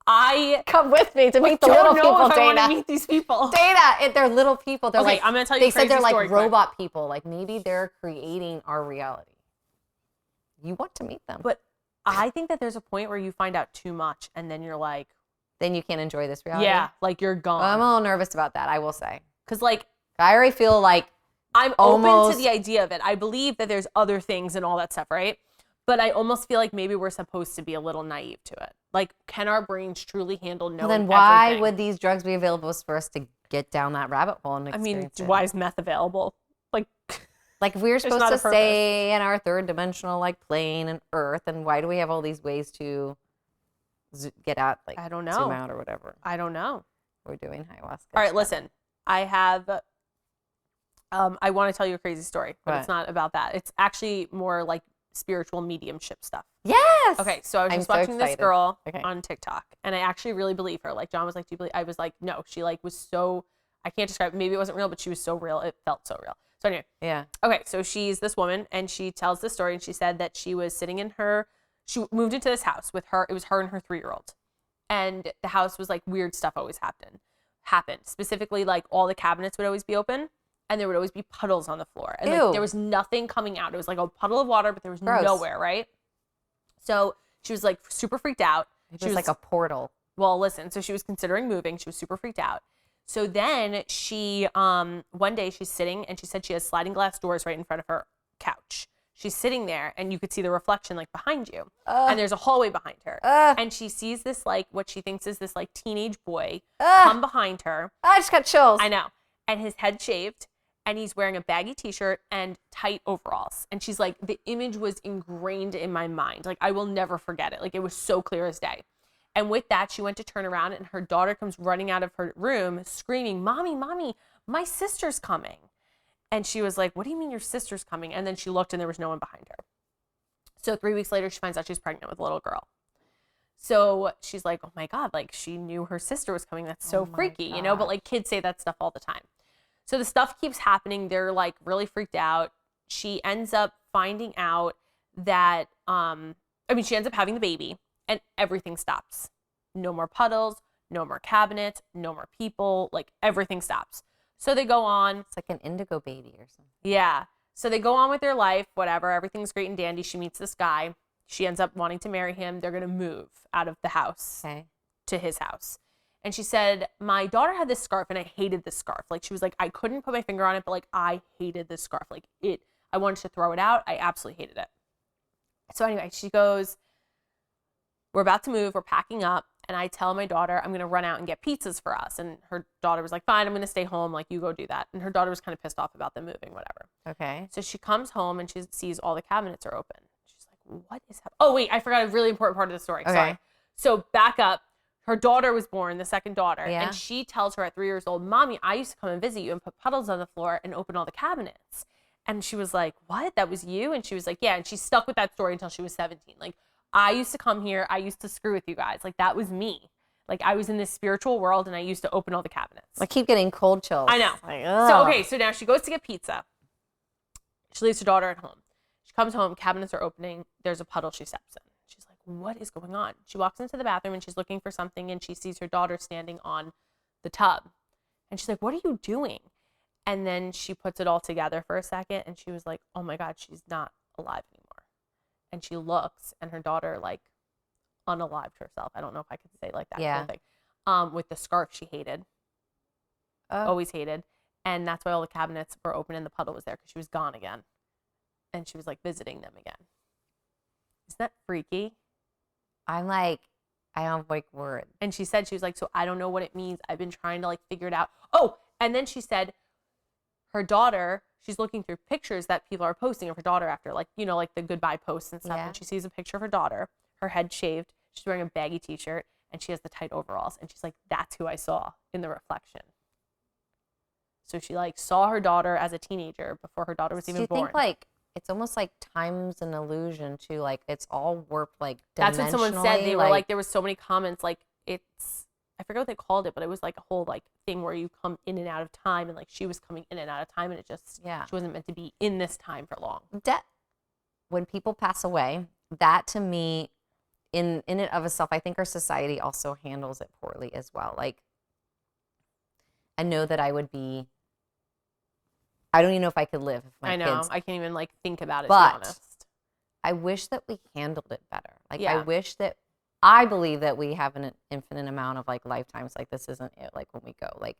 Come with me to meet the little people, Dana.
I want to meet these people.
Dana, they're little people. They're
okay,
like,
I'm gonna tell you.
They said they're like robot people. Like maybe they're creating our reality. You want to meet them,
but I think that there's a point where you find out too much, and then you're like,
then you can't enjoy this reality.
Yeah, like you're gone.
Well, I'm a little nervous about that. I will say,
because like
I already feel like
I'm open to the idea of it. I believe that there's other things and all that stuff, right? But I almost feel like maybe we're supposed to be a little naive to it. Like, can our brains truly handle knowing
then why
everything?
Would these drugs be available for us to get down that rabbit hole and experience it?
Why is meth available?
Like we're supposed to stay in our third dimensional like plane and Earth, and why do we have all these ways to get out? Like
I don't know,
zoom out or whatever.
I don't know.
We're doing ayahuasca.
All right, listen. I have. I want to tell you a crazy story, but it's not about that. It's actually more like spiritual mediumship stuff.
Yes.
Okay, so I was just watching this girl on TikTok, and I actually really believe her. Like John was like, "Do you believe?" I was like, "No." She like was so. I can't describe. Maybe it wasn't real, but she was so real. It felt so real. So anyway.
Yeah.
Okay, so she's this woman, and she tells this story, and she said that she was sitting in her. She moved into this house with her. It was her and her 3-year-old, and the house was like weird stuff always happened. Specifically, like all the cabinets would always be open. And there would always be puddles on the floor. And like, there was nothing coming out. It was like a puddle of water, but there was nowhere, right? So she was like super freaked out.
It was like a portal.
Well, listen, so she was considering moving. She was super freaked out. So then she, one day she's sitting and she said she has sliding glass doors right in front of her couch. she's sitting there and you could see the reflection like behind you. And there's a hallway behind her. And she sees this like what she thinks is this like teenage boy come behind her.
I just got chills.
I know. And his head shaved and he's wearing a baggy t-shirt and tight overalls. And she's like, the image was ingrained in my mind. Like I will never forget it. Like it was so clear as day. And with that, she went to turn around and her daughter comes running out of her room screaming, "Mommy, mommy, my sister's coming." And she was like, "What do you mean your sister's coming?" And then she looked and there was no one behind her. So 3 weeks later, she finds out she's pregnant with a little girl. So she's like, oh my God, like she knew her sister was coming. That's so freaky, you know, but like kids say that stuff all the time. So the stuff keeps happening. They're like really freaked out. She ends up finding out that, she ends up having the baby and everything stops. No more puddles, no more cabinets, no more people, like everything stops. So they go on.
It's like an indigo baby or something.
Yeah. So they go on with their life, whatever. Everything's great and dandy. She meets this guy. She ends up wanting to marry him. They're going to move out of the house to his house. And she said, my daughter had this scarf and I hated this scarf. Like she was like, I couldn't put my finger on it, but like I hated this scarf. Like I wanted to throw it out. I absolutely hated it. So anyway, she goes, we're about to move. We're packing up. And I tell my daughter, I'm going to run out and get pizzas for us. And her daughter was like, fine, I'm going to stay home. Like, you go do that. And her daughter was kind of pissed off about them moving, whatever.
Okay.
So she comes home and she sees all the cabinets are open. She's like, what is happening? Oh, wait, I forgot a really important part of the story. Okay. Sorry. So back up. Her daughter was born, the second daughter. Yeah. And she tells her at 3 years old, Mommy, I used to come and visit you and put puddles on the floor and open all the cabinets. And she was like, what? That was you? And she was like, yeah. And she stuck with that story until she was 17. Like, I used to come here. I used to screw with you guys. Like, that was me. Like, I was in this spiritual world, and I used to open all the cabinets.
I keep getting cold chills.
I know. Like, so now she goes to get pizza. She leaves her daughter at home. She comes home. Cabinets are opening. There's a puddle she steps in. She's like, what is going on? She walks into the bathroom, and she's looking for something, and she sees her daughter standing on the tub. And she's like, what are you doing? And then she puts it all together for a second, and she was like, oh, my God, she's not alive anymore. And she looks, and her daughter, like, unalived herself. I don't know if I could say like that.
Yeah.
Kind of thing. With the scarf she hated. Always hated. And that's why all the cabinets were open and the puddle was there because she was gone again. And she was, like, visiting them again. Isn't that freaky?
I'm like, I don't like words.
And she said, she was like, so I don't know what it means. I've been trying to, like, figure it out. Oh, and then she said her daughter, she's looking through pictures that people are posting of her daughter after, like, you know, like the goodbye posts and stuff. Yeah. And she sees a picture of her daughter, her head shaved. She's wearing a baggy t-shirt and she has the tight overalls. And she's like, that's who I saw in the reflection. So she, like, saw her daughter as a teenager before her daughter was even born.
Do you think, like, it's almost like time's an illusion too? Like, it's all warped, like, dimensionally? That's what someone said.
They were like, there was so many comments, like, it's, I forget what they called it, but it was like a whole, like, thing where you come in and out of time, and, like, she was coming in and out of time, and it just, she wasn't meant to be in this time for long.
When people pass away, that to me, in and of itself, I think our society also handles it poorly as well. Like, I know that I would be, I don't even know if I could live if my kids.
I can't even, like, think about it,
but
to be honest.
I wish that we handled it better. Like, I wish that, I believe that we have an infinite amount of, like, lifetimes. Like, this isn't it. Like, when we go, like,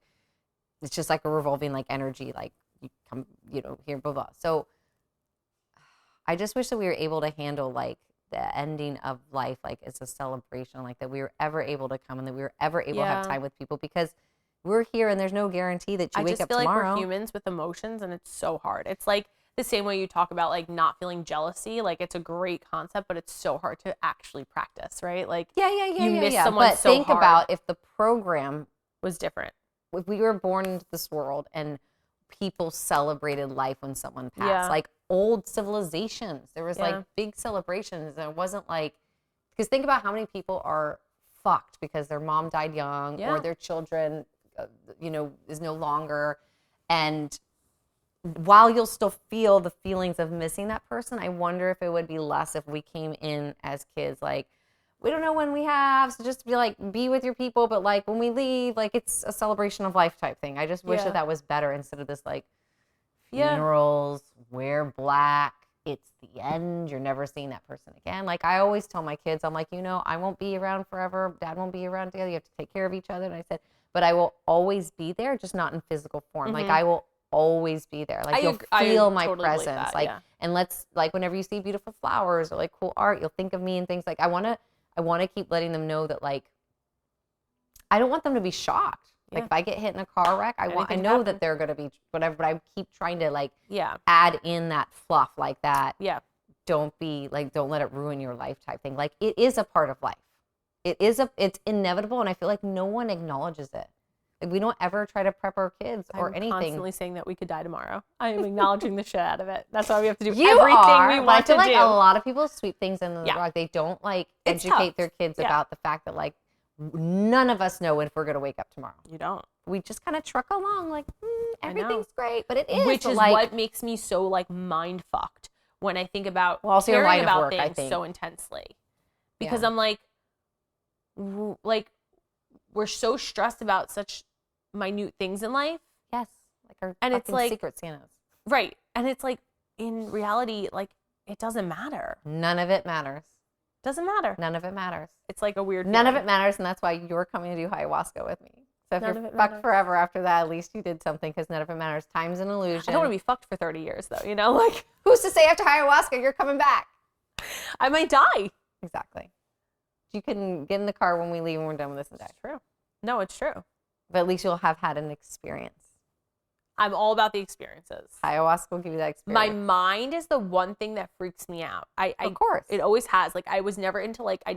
it's just like a revolving, like, energy. Like, you come, you know, here, blah, blah. So I just wish that we were able to handle, like, the ending of life, like, it's a celebration, like, that we were ever able to come and that we were ever able to have time with people, because we're here and there's no guarantee that you wake up tomorrow. I just feel like
we're humans with emotions, and it's so hard. It's like the same way you talk about, like, not feeling jealousy. Like, it's a great concept, but it's so hard to actually practice, right? Like, you miss someone
but
so
think
hard.
About if the program
was different.
If we were born into this world and people celebrated life when someone passed, like old civilizations, there was like big celebrations, and it wasn't like, because think about how many people are fucked because their mom died young or their children you know, is no longer. And while you'll still feel the feelings of missing that person, I wonder if it would be less if we came in as kids, like, we don't know when we have, so just be like, be with your people, but, like, when we leave, like, it's a celebration of life type thing. I just wish that was better instead of this, like, funerals, wear black, it's the end, you're never seeing that person again. Like, I always tell my kids, I'm like, you know, I won't be around forever, Dad won't be around together, you have to take care of each other. And I said, but I will always be there, just not in physical form. Like, I will always be there. Like you'll feel my
totally
presence.
Like
and let's like whenever you see beautiful flowers or like cool art, you'll think of me and things like I want to keep letting them know that like I don't want them to be shocked. Like if I get hit in a car wreck, I know that they're going to be whatever, but I keep trying to like add in that fluff like that.
Yeah.
Don't let it ruin your life type thing. Like it is a part of life. It's inevitable. And I feel like no one acknowledges it. Like we don't ever try to prep our kids or anything.
I'm constantly saying that we could die tomorrow. I am acknowledging the shit out of it. That's why we have to do
everything we want to do. I feel like a lot of people sweep things under the rug. They don't like educate their kids about the fact that like none of us know if we're going to wake up tomorrow.
You don't.
We just kind of truck along like everything's great, but it is.
Which is like, what makes me so like mind fucked when I think about caring about things so intensely. Because I'm like we're so stressed about such minute things in life.
Yes. Like our
and it's like
secret Santas.
Right. And it's like in reality, like it doesn't matter.
None of it matters.
Doesn't matter.
None of it matters.
It's like a weird
None of it matters, and that's why you're coming to do ayahuasca with me. So if you're fucked forever after that, at least you did something because none of it matters. Time's an illusion.
I don't want to be fucked for 30 years though, you know? Like
who's to say after ayahuasca you're coming back?
I might die.
Exactly. You can get in the car when we leave and we're done with this and die.
It's true. No, it's true.
But at least you'll have had an experience.
I'm all about the experiences.
Ayahuasca will give you that experience.
My mind is the one thing that freaks me out.
Of course.
It always has. Like I was never into like I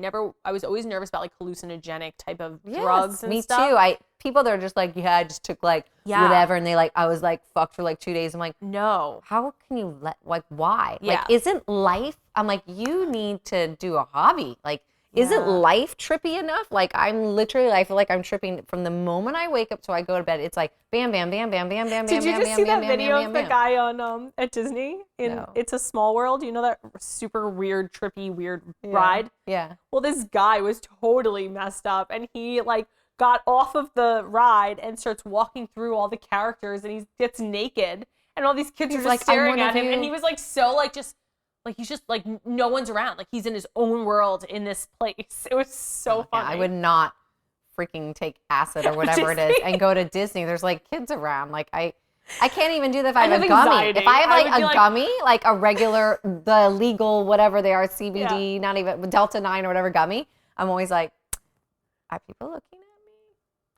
was always nervous about like hallucinogenic type of drugs and stuff.
Me too. People that are just like, I just took like whatever, and I was like fucked for like 2 days. I'm like,
no.
How can you why?
Yeah.
Like, isn't life? I'm like, you need to do a hobby. Like, isn't life trippy enough? Like I feel like I'm tripping from the moment I wake up till I go to bed. It's like bam, bam, bam, bam, bam, bam,
Did
bam,
you just see
bam,
that
bam,
video
bam,
of
bam,
the
bam.
guy on at Disney in It's a Small World? You know that super weird, trippy, weird ride?
Yeah.
Well, this guy was totally messed up, and he like got off of the ride and starts walking through all the characters, and he gets naked, and all these kids are just like staring at him, and he was like so like just. Like he's just like no one's around. Like he's in his own world in this place. It was so funny.
I would not freaking take acid or whatever it is and go to Disney. There's like kids around. Like I can't even do that if I have a gummy. If I have like a gummy, like a regular, the legal whatever they are, CBD, not even Delta 9 or whatever gummy, I'm always like, are people looking at me?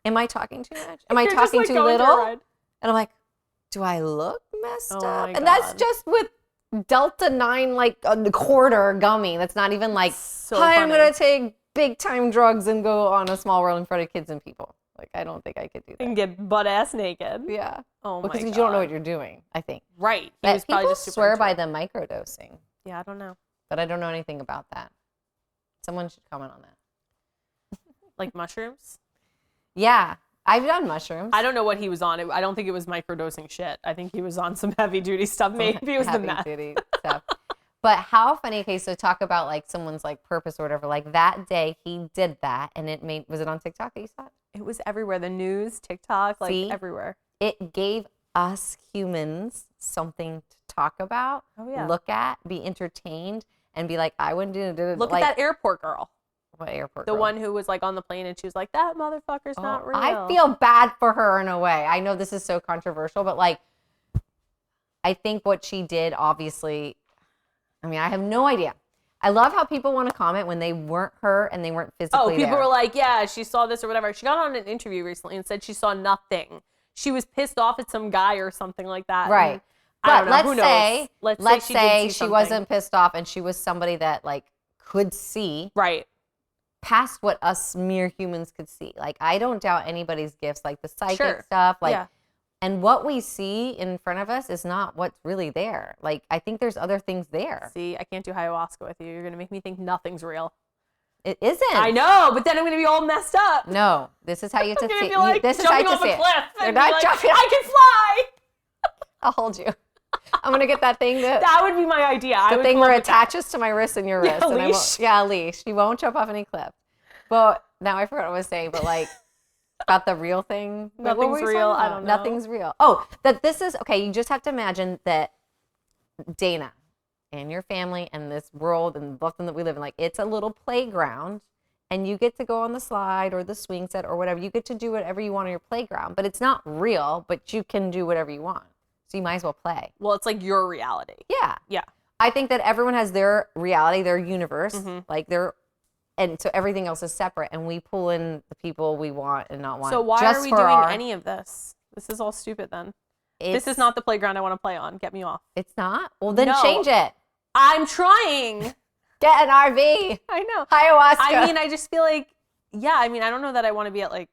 Am I talking too much? Am I talking too little? And I'm like, do I look messed up? And that's just with Delta 9, like a quarter gummy. That's not even like, hi, I'm going to take big time drugs and go on a small world in front of kids and people. Like, I don't think I could do that.
And get butt ass naked.
Yeah.
Oh my God.
Because you don't know what you're doing, I think.
Right.
But people swear by the microdosing.
Yeah, I don't know.
But I don't know anything about that. Someone should comment on that.
Like mushrooms?
Yeah. I've done mushrooms.
I don't know what he was on. I don't think it was microdosing shit. I think he was on some heavy duty stuff. Maybe it was the meth.
Heavy duty stuff. But how funny, okay, so talk about like someone's like purpose or whatever. Like that day he did that and was it on TikTok that you saw it?
It was everywhere. The news, TikTok, like everywhere.
It gave us humans something to talk about, look at, be entertained, and be like, I wouldn't do it.
Look at that airport girl.
What airport
The
girl?
one who was like on the plane and she was like, that motherfucker's not real.
I feel bad for her in a way. I know this is so controversial, but like, I think what she did, obviously, I mean, I have no idea. I love how people want to comment when they weren't her and they weren't physically
there.
there.
Were like, yeah, she saw this or whatever. She got on an interview recently and said she saw nothing. She was pissed off at some guy or something like that.
Right.
But
let's say she wasn't pissed off and she was somebody that like could see.
Right.
Past what us mere humans could see. Like, I don't doubt anybody's gifts, like the psychic stuff. Like, and what we see in front of us is not what's really there. Like, I think there's other things there.
See, I can't do ayahuasca with you. You're going to make me think nothing's real.
It isn't.
I know, but then I'm going to be all messed up.
No, this is how you have to see
it. This is how you have to see it.
You're not jumping.
I can fly.
I'll hold you. I'm going to get that thing
that would be my idea.
The thing where it attaches to my wrist and your wrist.
A leash.
A leash. You won't jump off any cliff. But now I forgot what I was saying, but like about the real thing.
Nothing's real. I don't know.
Nothing's real. Oh, that this is, okay, you just have to imagine that Dana and your family and this world and Boston that we live in, like it's a little playground and you get to go on the slide or the swing set or whatever. You get to do whatever you want on your playground, but it's not real, but you can do whatever you want. So you might as well play.
Well, it's like your reality.
Yeah.
Yeah.
I think that everyone has their reality, their universe, and so everything else is separate, and we pull in the people we want and not want.
So why are we doing any of this? This is all stupid then. This is not the playground I want to play on. Get me off.
It's not? Well, then change it.
I'm trying.
Get an RV.
I know.
Ayahuasca.
I mean, I just feel like, I mean, I don't know that I want to be at like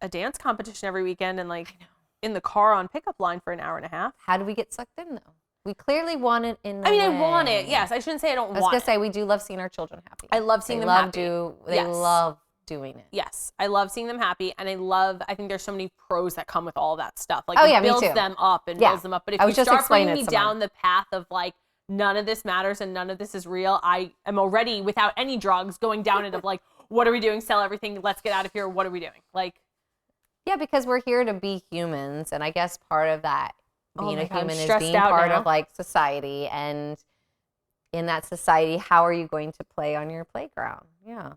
a dance competition every weekend and like in the car on pickup line for an hour and a half.
How do we get sucked in though? We clearly want it in the
I mean,
way.
I want it. Yes. I shouldn't say I don't want it.
I was going to say, we do love seeing our children happy.
I love seeing them happy.
They love doing it.
Yes. I love seeing them happy. And I think there's so many pros that come with all that stuff. Like
me
it builds
too.
them up and builds them up. But if you start bringing me down the path of like, none of this matters and none of this is real, I am already, without any drugs, going down it of like, what are we doing? Sell everything. Let's get out of here. What are we doing? Like,
yeah, because we're here to be humans. And I guess part of that being a human is being
out
part
now.
of like society. And in that society, how are you going to play on your playground? Yeah.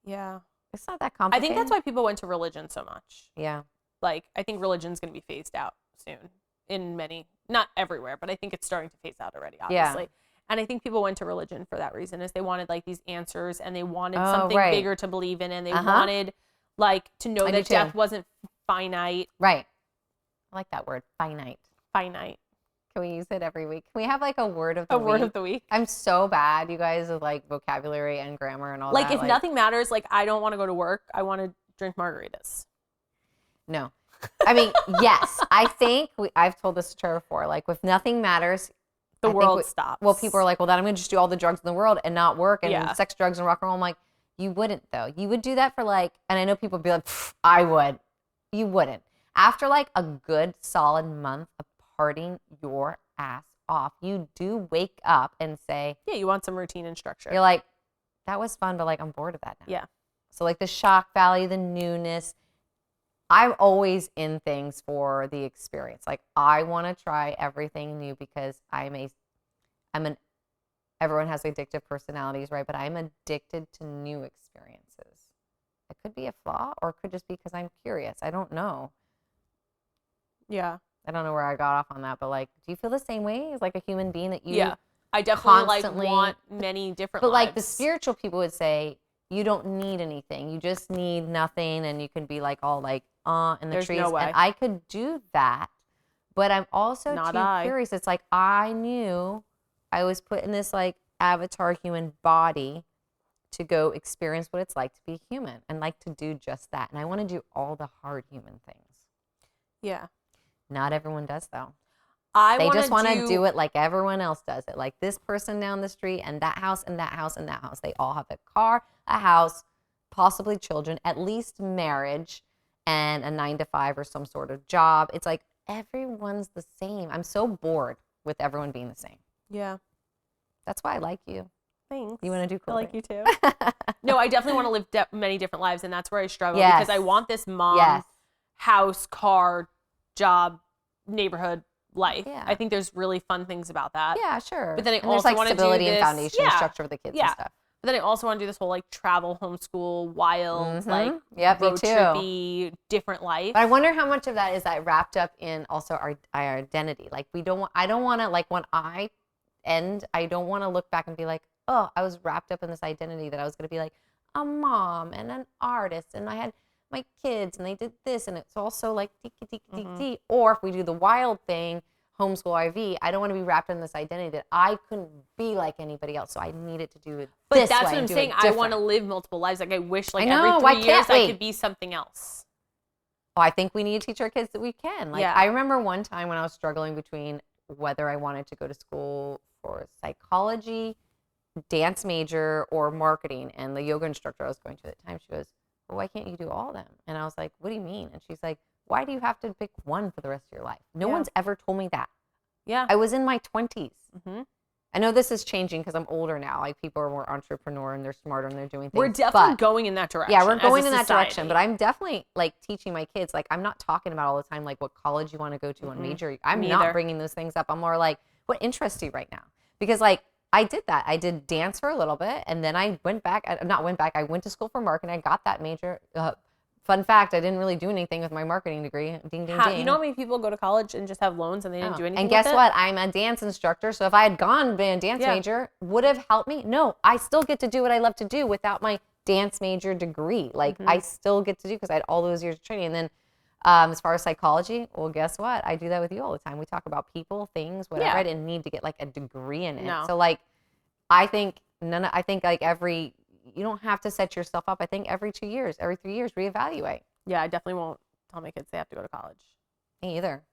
Yeah.
It's not that complicated.
I think that's why people went to religion so much.
Yeah.
Like, I think religion's going to be phased out soon in many, not everywhere, but I think it's starting to phase out already, obviously. Yeah. And I think people went to religion for that reason, is they wanted like these answers and they wanted something bigger to believe in, and they wanted like to know that death wasn't finite.
Right. I like that word, finite.
Finite.
Can we use it every week? Can we have like a word of the week?
A word of the week.
I'm so bad, you guys, with like vocabulary and grammar and all
like,
that.
If nothing matters, like I don't want to go to work. I want to drink margaritas.
No. I mean, yes. I think I've told this to Trevor before. Like, if nothing matters,
the world stops.
Well, people are like, well, then I'm going to just do all the drugs in the world and not work and sex, drugs, and rock and roll. I'm like, you wouldn't though. You would do that for like, and I know people would be like, I would. You wouldn't. After like a good solid month of partying your ass off, you do wake up and say,
yeah, you want some routine and structure.
You're like, that was fun, but like, I'm bored of that now.
Yeah.
So like the shock value, the newness. I'm always in things for the experience. Like, I want to try everything new because everyone has addictive personalities, right? But I'm addicted to new experiences. It could be a flaw, or it could just be because I'm curious. I don't know.
Yeah.
I don't know where I got off on that, but like, do you feel the same way as like a human being that you
I definitely like want many different lives.
Like the spiritual people would say, you don't need anything. You just need nothing, and you can be like all like in the
There's
trees.
No way.
And I could do that, but I'm also curious. It's like I knew I was put in this like avatar human body to go experience what it's like to be human and like to do just that. And I want to do all the hard human things.
Yeah.
Not everyone does though.
They
just want to do it like everyone else does it. Like this person down the street and that house and that house and that house. They all have a car, a house, possibly children, at least marriage, and a 9-to-5 or some sort of job. It's like everyone's the same. I'm so bored with everyone being the same.
Yeah.
That's why I like you.
Thanks.
You want to do cool
I like
things.
you too. No, I definitely want to live many different lives, and that's where I struggle because I want this mom, house, car, job, neighborhood life.
Yeah.
I think there's really fun things about that.
Yeah, sure.
But then I
and
also
there's
want
like
to do
stability
this,
and foundation and structure for the kids and stuff.
But then I also want to do this whole like travel, homeschool, wild, like
road
trippy, different life.
But I wonder how much of that is that wrapped up in also our identity. Like I don't want to, like when I end, I don't want to look back and be like, oh, I was wrapped up in this identity that I was going to be like a mom and an artist and I had my kids and they did this and it's also like tiki. Or if we do the wild thing, homeschool IV, I don't want to be wrapped in this identity that I couldn't be like anybody else. So I needed to do it
But
this
that's
way
what I'm saying. I want to live multiple lives. Like I wish like every 3 years I could be something else.
Well, I think we need to teach our kids that we can. Like I remember one time when I was struggling between whether I wanted to go to school for psychology, dance major, or marketing. And the yoga instructor I was going to at the time, she goes, well, why can't you do all of them? And I was like, what do you mean? And she's like, why do you have to pick one for the rest of your life? No one's ever told me that.
Yeah.
I was in my 20s. I know this is changing because I'm older now. Like people are more entrepreneur and they're smarter and they're doing things.
We're definitely going in that direction.
Yeah, we're going in that direction. But I'm definitely like teaching my kids. Like I'm not talking about all the time like what college you want to go to and major. I'm not bringing those things up. I'm more like, what interests you right now? Because like I did that. I did dance for a little bit and then I went back. I went to school for marketing. I got that major fun fact, I didn't really do anything with my marketing degree. Ding, ding, ding.
You know how many people go to college and just have loans and they didn't do anything
And guess
with it?
what? I'm a dance instructor. So if I had gone and been a dance major, would have helped me? No, I still get to do what I love to do without my dance major degree. Like I still get to do because I had all those years of training. And then as far as psychology, well, guess what? I do that with you all the time. We talk about people, things, whatever. I didn't need to get like a degree in it.
No.
So like, I think like you don't have to set yourself up. I think every 2 years, every 3 years, reevaluate.
Yeah, I definitely won't tell my kids they have to go to college.
Me either.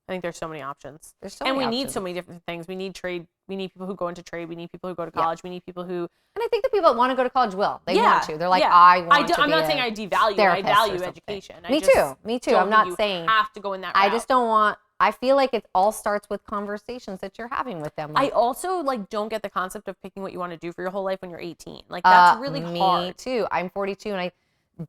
I think there's so many options.
And
we need so many different things. We need trade. We need people who go into trade. We need people who go to college. We need people who.
And I think the people that want to go to college will. They want to. They're like, I want to be
I'm not saying I devalue. I value education.
Me too. I'm not saying
you have to go in that route.
I just don't want. I feel like it all starts with conversations that you're having with them.
Like, I also don't get the concept of picking what you want to do for your whole life when you're 18. Like that's really hard.
Me too. I'm 42 and I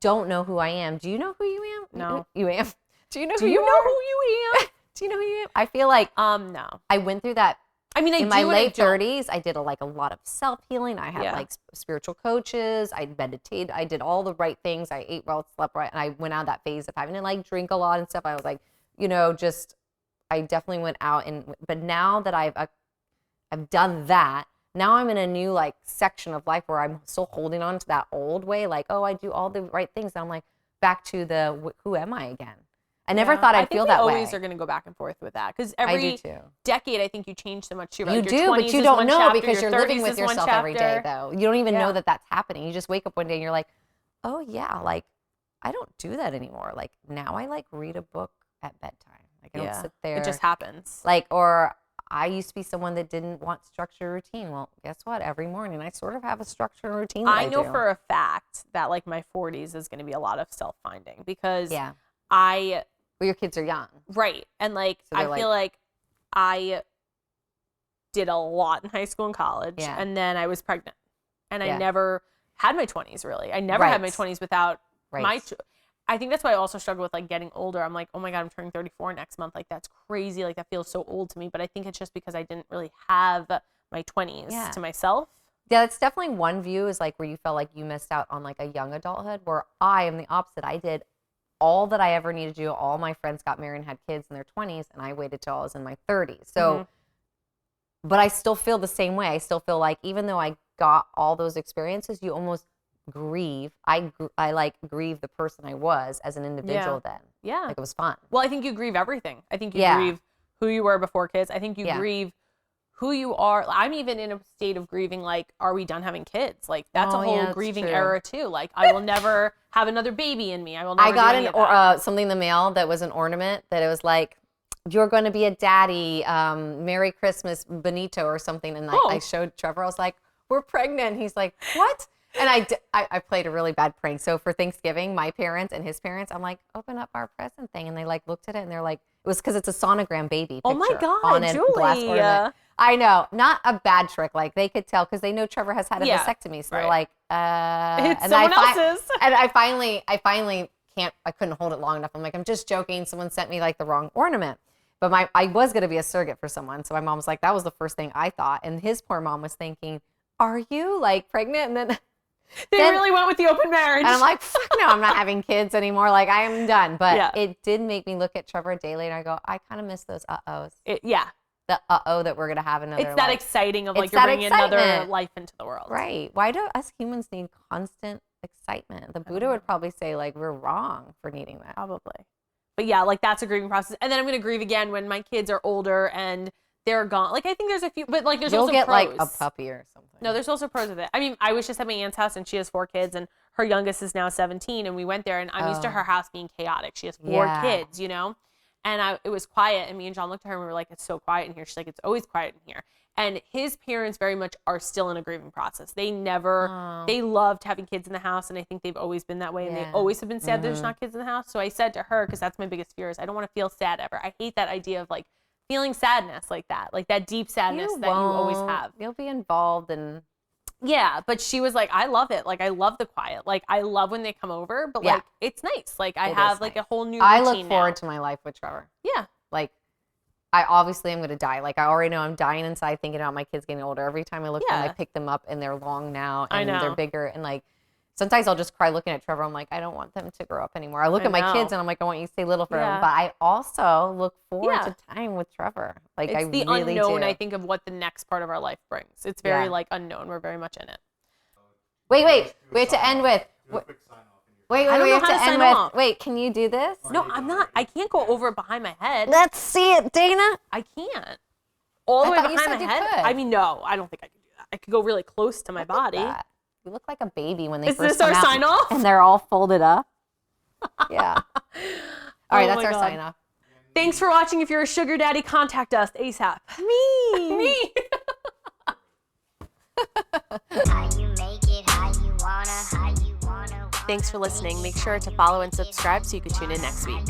don't know who I am. Do you know who you am?
No.
You am. Do you know
who
you
you
are?
know who you am?
Do you know who you am? I feel like
no.
I went through that.
I mean,
in my late 30s, I did a lot of self-healing. I had spiritual coaches. I meditated. I did all the right things. I ate well, slept right. And I went out of that phase of having to drink a lot and stuff. I was like, I definitely went out but now that I've done that, now I'm in a new section of life where I'm still holding on to that old way. I do all the right things. And I'm like back to who am I again? I never thought I'd feel that way.
I always are going to go back and forth with that because every decade I think you change so much too.
You do, but you don't know because you're living with yourself every day though. You don't even know that that's happening. You just wake up one day and you're like, oh yeah, I don't do that anymore. Now I read a book at bedtime. I don't sit there.
It just happens.
Or I used to be someone that didn't want structure routine. Well, guess what? Every morning I sort of have a structure and routine.
I know for a fact that my 40s is going to be a lot of self-finding because
your kids are young.
Right. And I feel like I did a lot in high school and college and then I was pregnant and I never had my 20s really. I never had my 20s without I think that's why I also struggle with getting older. I'm like, oh my God, I'm turning 34 next month. That's crazy. That feels so old to me. But I think it's just because I didn't really have my 20s to myself.
Yeah, that's definitely one view is where you felt like you missed out on a young adulthood, where I am the opposite. I did all that I ever needed to do. All my friends got married and had kids in their 20s, and I waited till I was in my 30s. So, but I still feel the same way. I still feel like even though I got all those experiences, you almost grieve. I grieve the person I was as an individual then.
Yeah.
It was fun.
Well, I think you grieve everything. I think you grieve who you were before kids. I think you grieve who you are. I'm even in a state of grieving, are we done having kids? That's a whole grieving era too. I will never have another baby in me. I will never
I got something in the mail that was an ornament that it was you're going to be a daddy, Merry Christmas, Benito or something. And I showed Trevor, I was like, we're pregnant. He's like, what? And I played a really bad prank. So for Thanksgiving, my parents and his parents, I'm like, open up our present thing. And they looked at it and they're like, it was because it's a sonogram baby picture.
Oh my God,
on a
Julie.
glass ornament. I know, not a bad trick. They could tell because they know Trevor has had a vasectomy. So they're like,
it's someone else's.
And I finally I couldn't hold it long enough. I'm like, I'm just joking. Someone sent me the wrong ornament. But I was going to be a surrogate for someone. So my mom was like, that was the first thing I thought. And his poor mom was thinking, are you pregnant? And then
they really went with the open marriage.
And I'm like, fuck no, I'm not having kids anymore. I am done. But it did make me look at Trevor a day later. I go, I kind of miss those uh-ohs. The uh-oh that we're going to have another life.
It's that exciting of you're bringing another life into the world.
Right. Why do us humans need constant excitement? The Buddha would probably say we're wrong for needing that.
Probably. But yeah, that's a grieving process. And then I'm going to grieve again when my kids are older and they're gone. I think there's a few, but there's
You'll
also
get
pros.
a puppy or something.
No, there's also pros with it. I mean, I was just at my aunt's house and she has 4 kids and her youngest is now 17 and we went there and I'm used to her house being chaotic. She has 4 kids, and it was quiet and me and John looked at her and we were like, it's so quiet in here. She's like, it's always quiet in here. And his parents very much are still in a grieving process. They loved having kids in the house and I think they've always been that way and they always have been sad there's not kids in the house. So I said to her, because that's my biggest fear, is I don't want to feel sad ever. I hate that idea of feeling sadness that deep sadness that you always have.
You'll be involved in.
Yeah, but she was like, I love it. I love the quiet. I love when they come over, but it's nice. I have nice. A whole new routine
I look forward to my life with Trevor.
Yeah.
I obviously am going to die. I already know I'm dying inside thinking about my kids getting older. Every time I look at them, I pick them up and they're long now and they're bigger and sometimes I'll just cry looking at Trevor. I'm like, I don't want them to grow up anymore. I look at my kids and I'm like, I want you to stay little for them. But I also look forward to time with Trevor. Like,
it's the
really
unknown,
do.
I think, of what the next part of our life brings. It's very like unknown. We're very much in it.
Wait. We have to end with. Wait, we have to end with. Wait, can you do this?
No, I'm not. I can't go over it behind my head.
Let's see it, Dana.
I can't. All the way behind my head? I mean, no, I don't think I could do that. I could go really close to my body.
You look like a baby when they
Is
first
this our
come out
sign off?
and they're all folded up. Yeah. All right, that's our sign off.
Thanks for watching. If you're a sugar daddy, contact us ASAP. Me. Thanks for listening. Make sure to follow and subscribe so you can tune in next week.